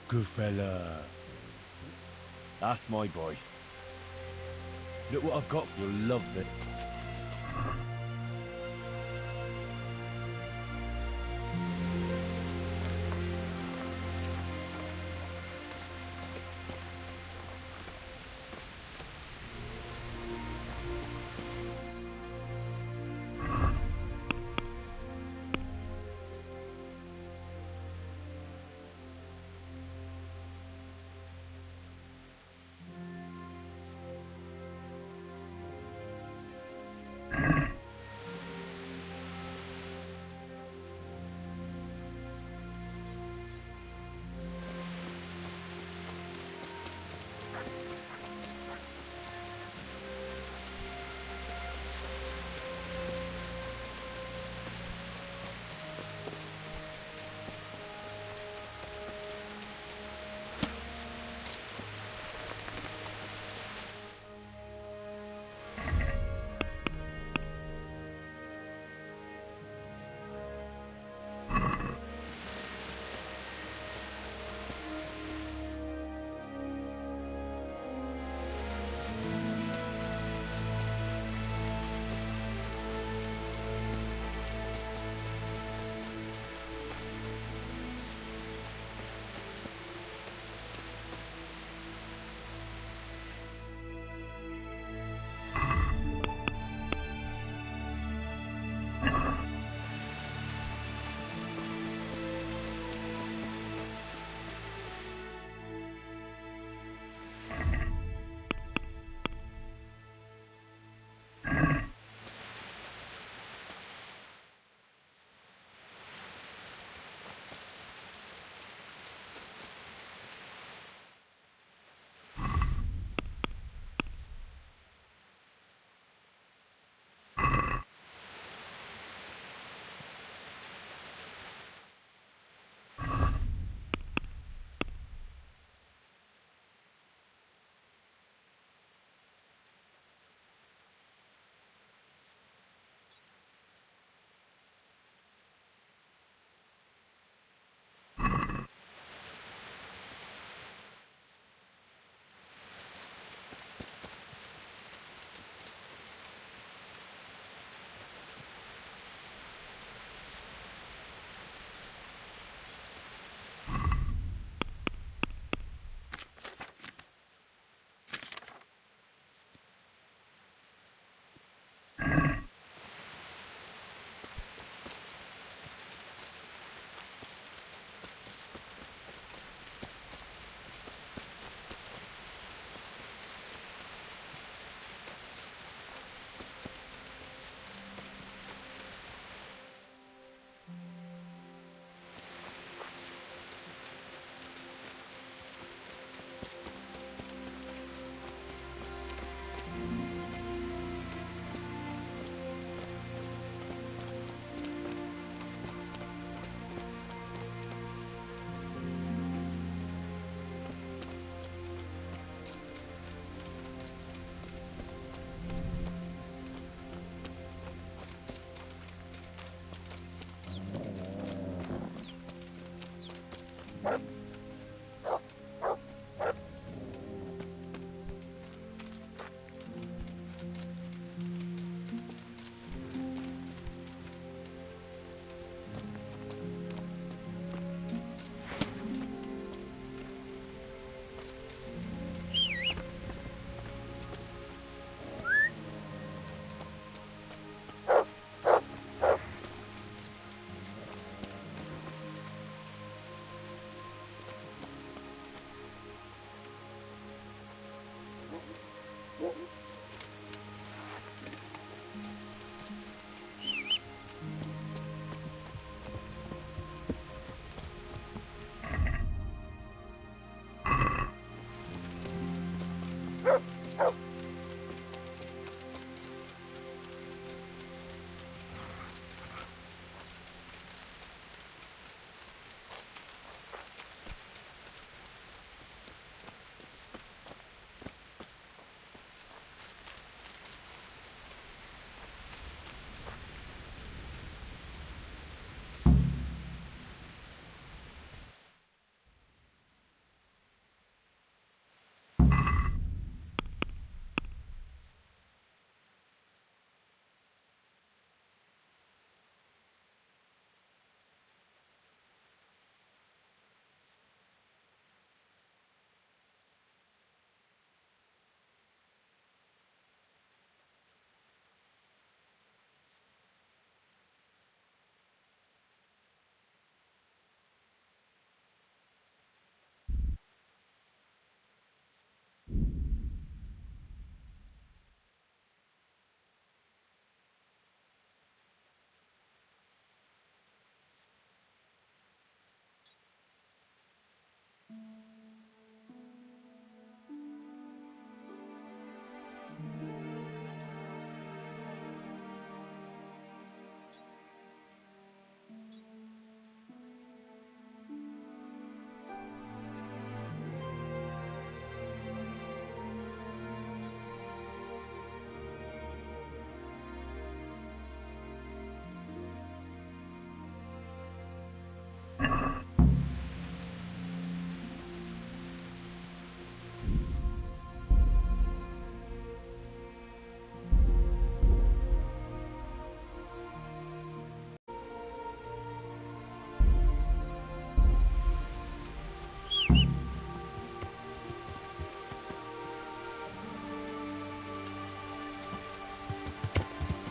Good fella. That's my boy. Look what I've got. You'll love it.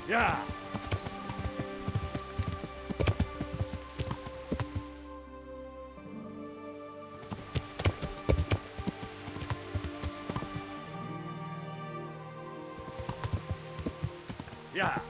Yeah. Yeah.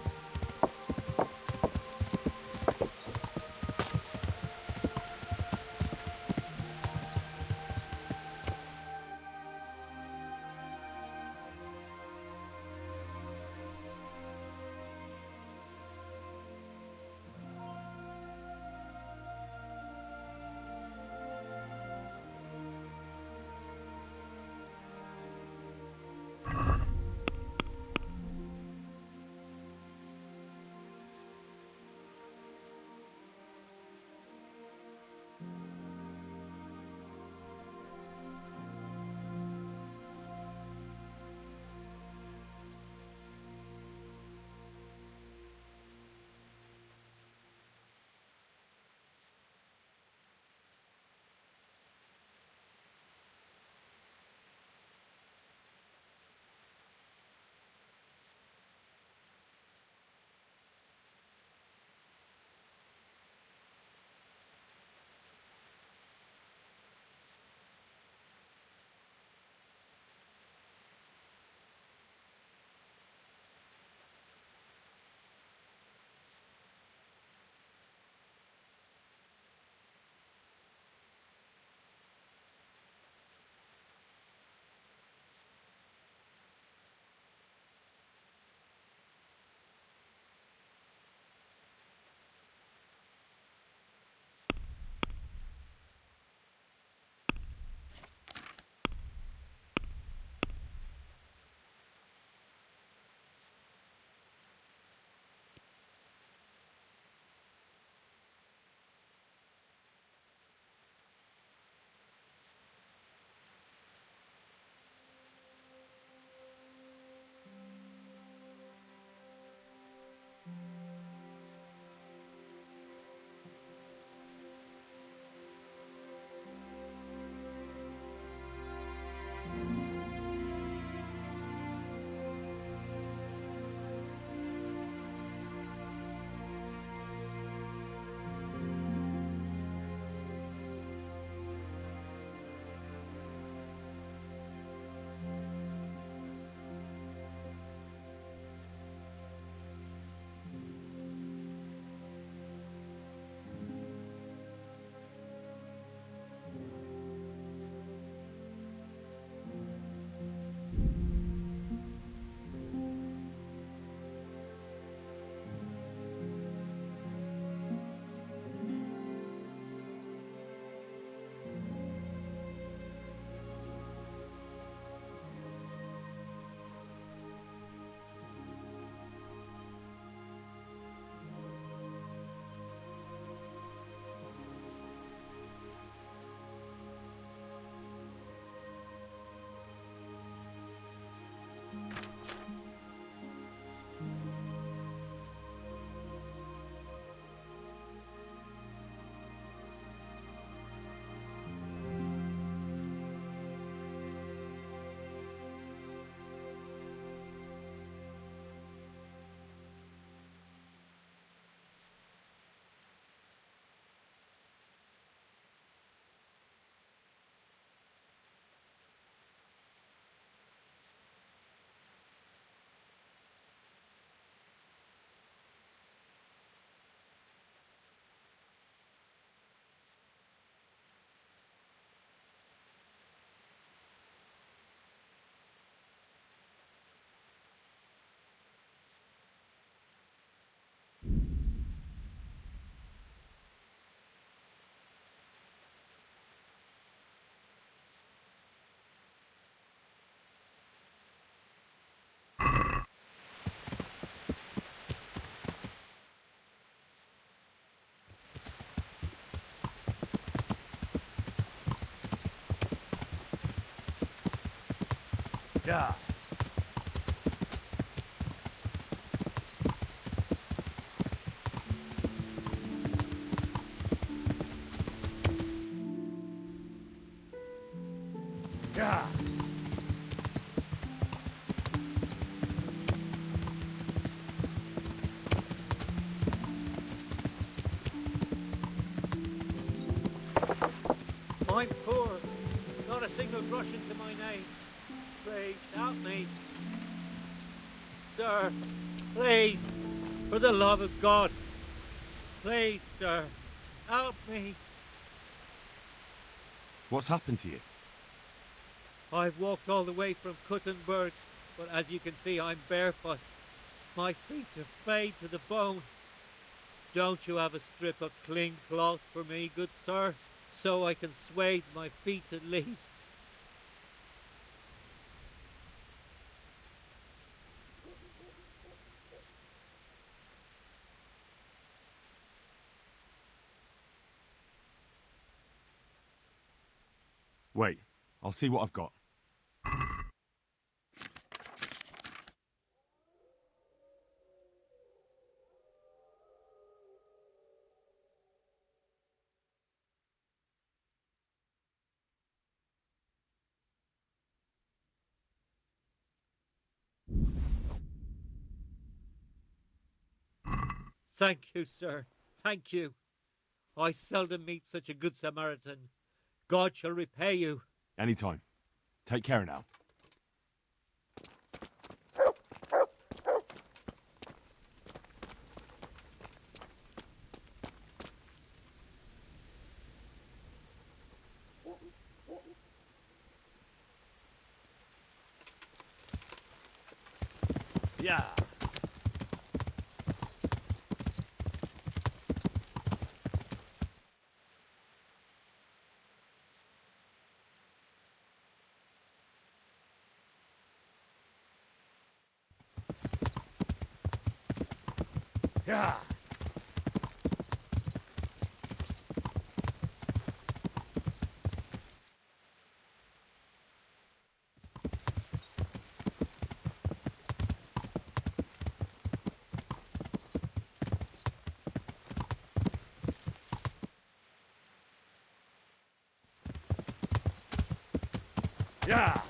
Yeah. Yeah. I'm poor. Not a single grosh into my name. Please, help me. Sir, please, for the love of God. Please, sir, help me. What's happened to you? I've walked all the way from Kuttenberg, but as you can see, I'm barefoot. My feet are flayed to the bone. Don't you have a strip of clean cloth for me, good sir, so I can swathe my feet at least? Wait, I'll see what I've got. Thank you, sir. Thank you. I seldom meet such a good Samaritan. God shall repay you. Anytime. Take care now. Yeah. Yeah. Yeah.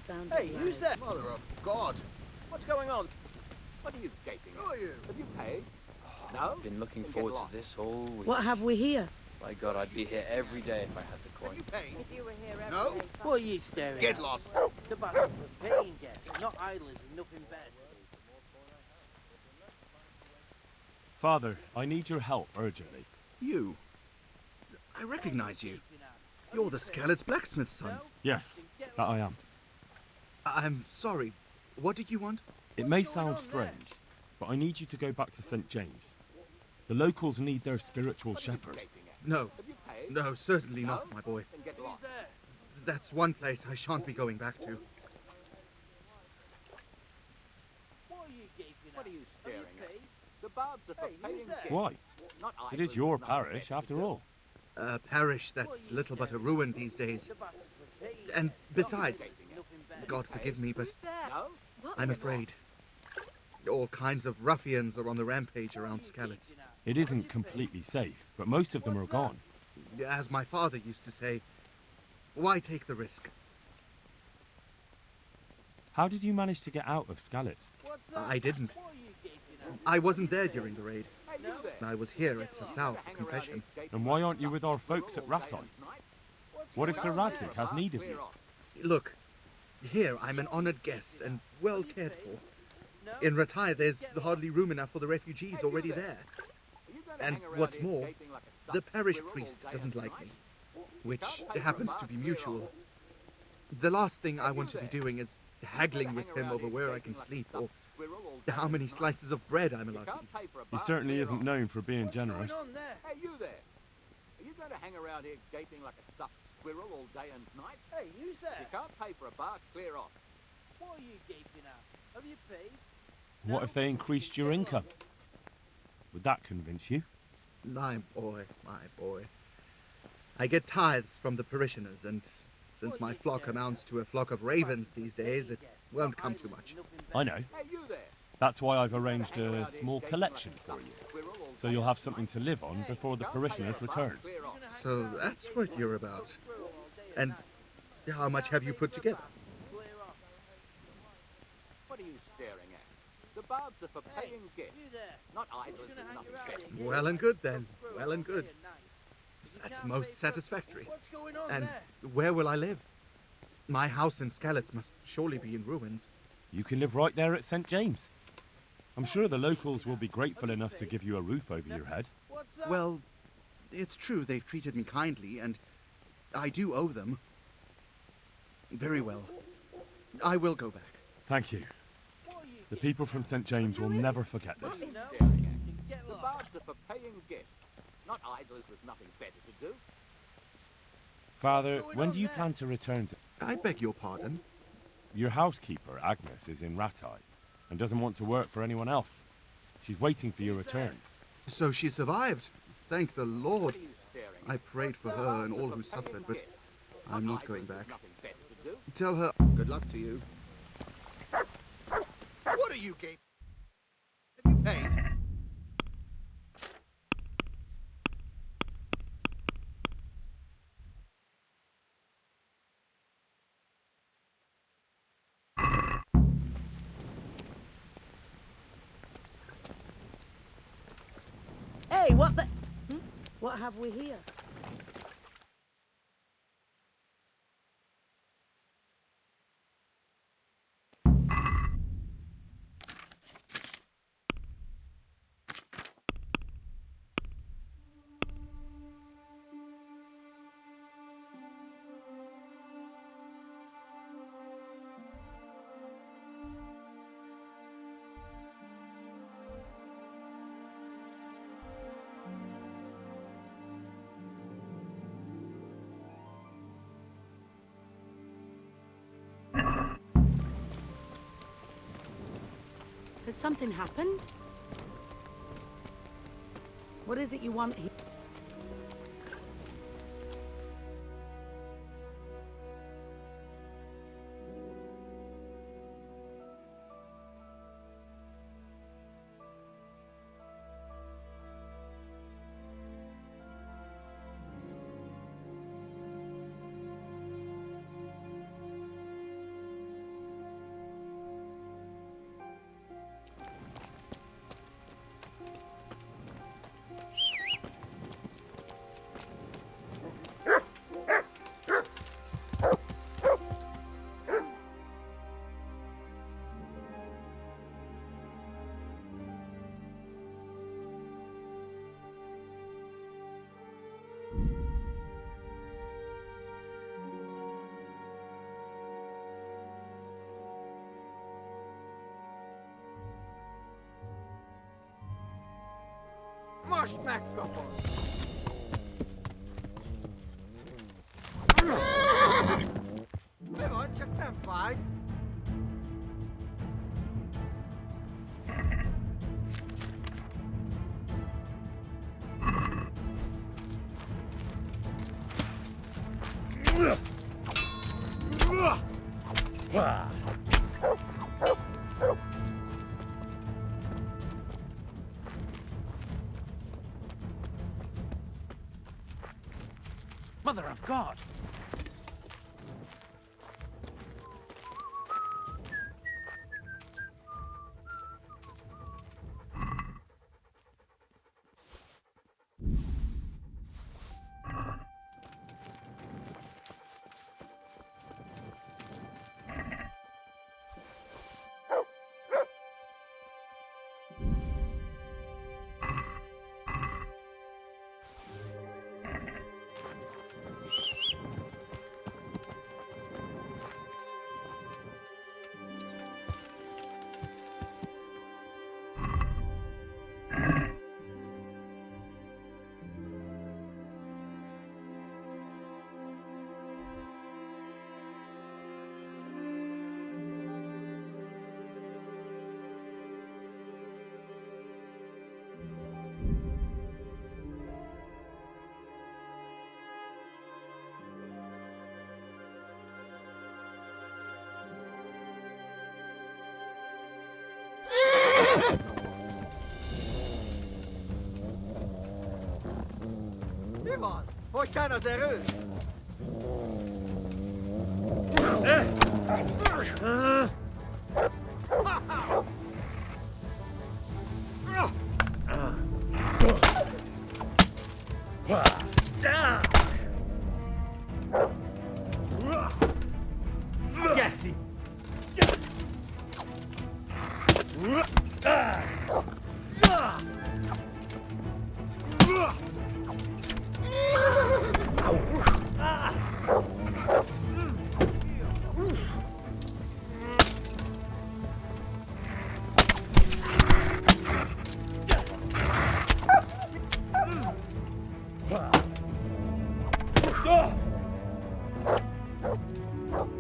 sound Hey, of who's life. that? Mother of God! What's going on? What are you gaping at? Who are you? Have you paid? No? I've been looking Then get forward to lost. this all week. What have we here? My God, I'd be here every day if I had the coin. Paid? If you were here every No? day, What are you staring Get at? lost. The bastard for paying guests, not idlers with nothing better to do. Father, I need your help urgently. You? I recognize you. You're the Skalit's blacksmith's son. Yes, that I am. I'm sorry. What did you want? It may sound strange, but I need you to go back to St. James. The locals need their spiritual shepherd. No. No, certainly not, my boy. Then get lost. That's one place I shan't be going back to. What are you staring at? The barbs are for paying guests. Why? Not It is your parish, after all. A parish that's little but a ruin these days. And besides, God forgive me, but I'm afraid all kinds of ruffians are on the rampage around Skalitz. It isn't completely safe, but most of them are gone. As my father used to say, why take the risk? How did you manage to get out of Skalitz? I didn't. I wasn't there during the raid. I was here at Sasau for confession. And why aren't you with our folks at Ratai? What if Sir Radzik has need of you? Look, here I'm an honored guest and well cared for. In Ratai, there's hardly room enough for the refugees already there. And what's more, the parish priest doesn't like me, which happens to be mutual. The last thing I want to be doing is haggling with him over where I can sleep or how many slices of bread I'm allowed to eat. He certainly isn't known for being generous. Hey, you there. Are you going to hang around here gaping like a stuffed squirrel all day and night? Hey, who's If you can't pay for a bar, clear off. What are you gaping at? Have you paid? What if they increased your income? Would that convince you? My boy, my boy. I get tithes from the parishioners, and since my flock amounts to a flock of ravens these days, it won't come to much. I know. That's why I've arranged a small collection for you, so you'll have something to live on before the parishioners return. So that's what you're about. And how much have you put together? What are you staring at? The barbs are for paying guests, not idlers with nothing better. Well and good then. Well and good. That's most satisfactory. And where will I live? My house in Skalitz must surely be in ruins. You can live right there at St. James. I'm sure the locals will be grateful enough to give you a roof over your head. Well, it's true they've treated me kindly, and I do owe them. Very well. I will go back. Thank you. The people from St. James will never forget this. The barbs are for paying guests, not idlers with nothing better to do. Father, when do you plan to return to... I beg your pardon? Your housekeeper, Agnes, is in Ratai and doesn't want to work for anyone else. She's waiting for your return. So she survived. Thank the Lord. I prayed for her and all who suffered, but I'm not going back. Tell her good luck to you. What are you gaping? Have you paid? Hey, what the... What have we here? Has something happened? What is it you want here? Most megkapod! Mi van, csak nem fáj? Mother of God! Mi van? Fogytán az erő? Geci!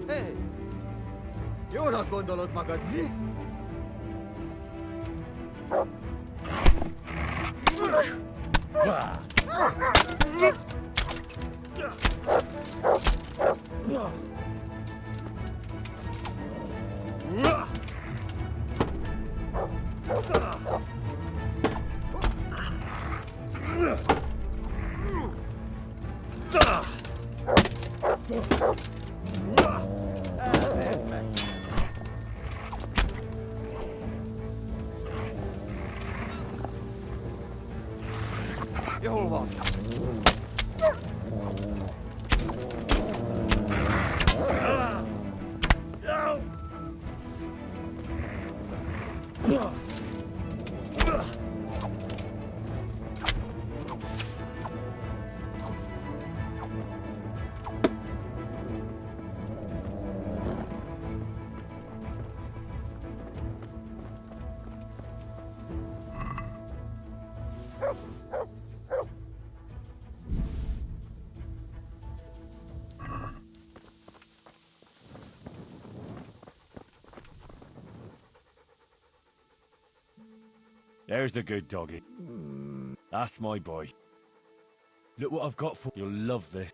Hé! Jónak gondolod magad, mi? Jól van. There's the good doggy. That's my boy. Look what I've got for you. You'll love this.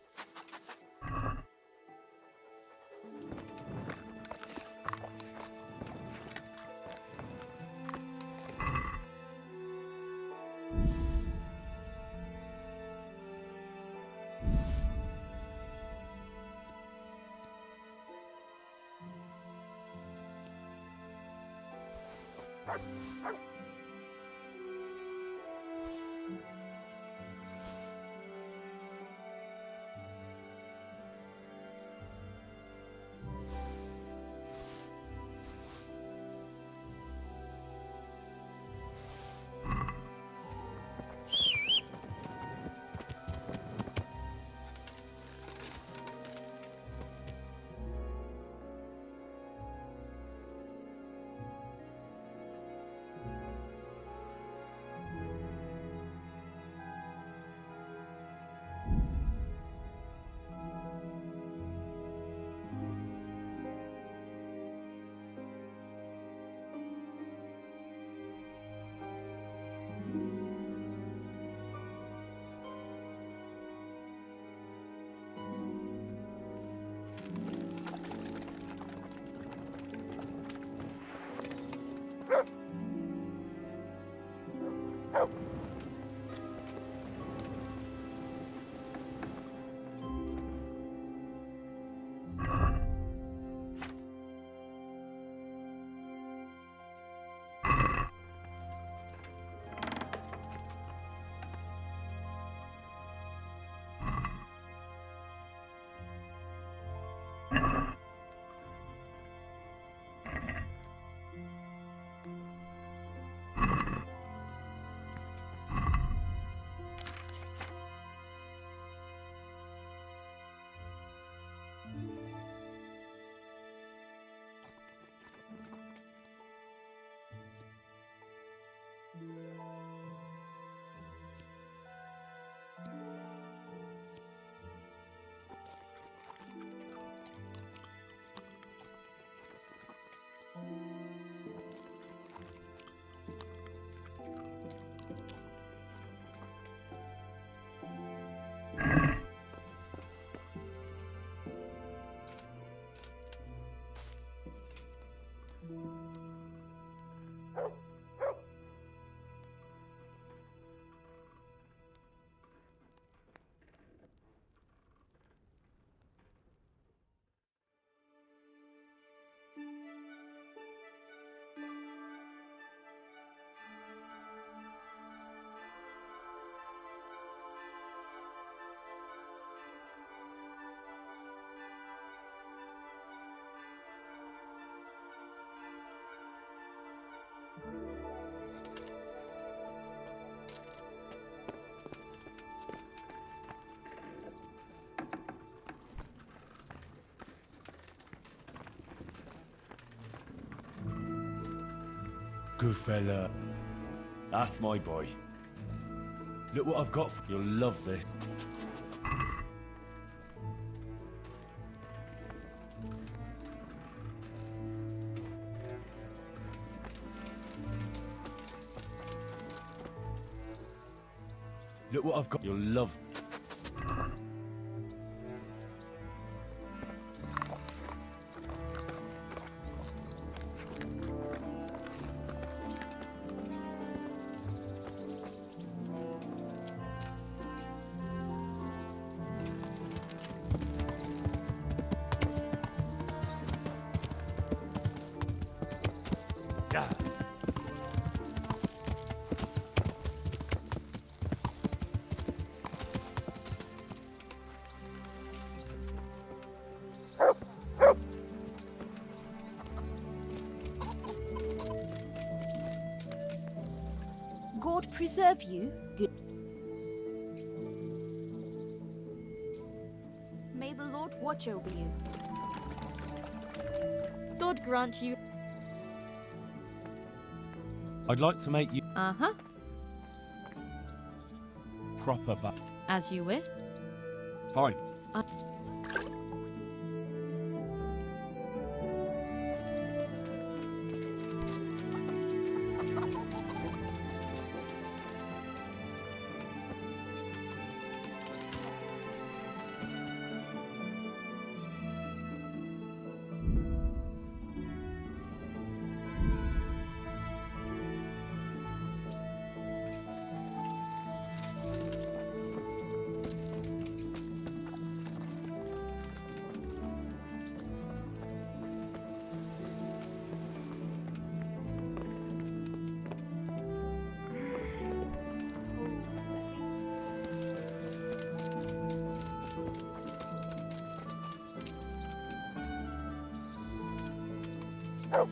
Good fella. That's my boy. Look what I've got. You'll love this. Look what I've got. You'll love. God preserve you, good. May the Lord watch over you. God grant you. I'd like to make you Uh-huh. proper back. As you wish. Fine. Oh.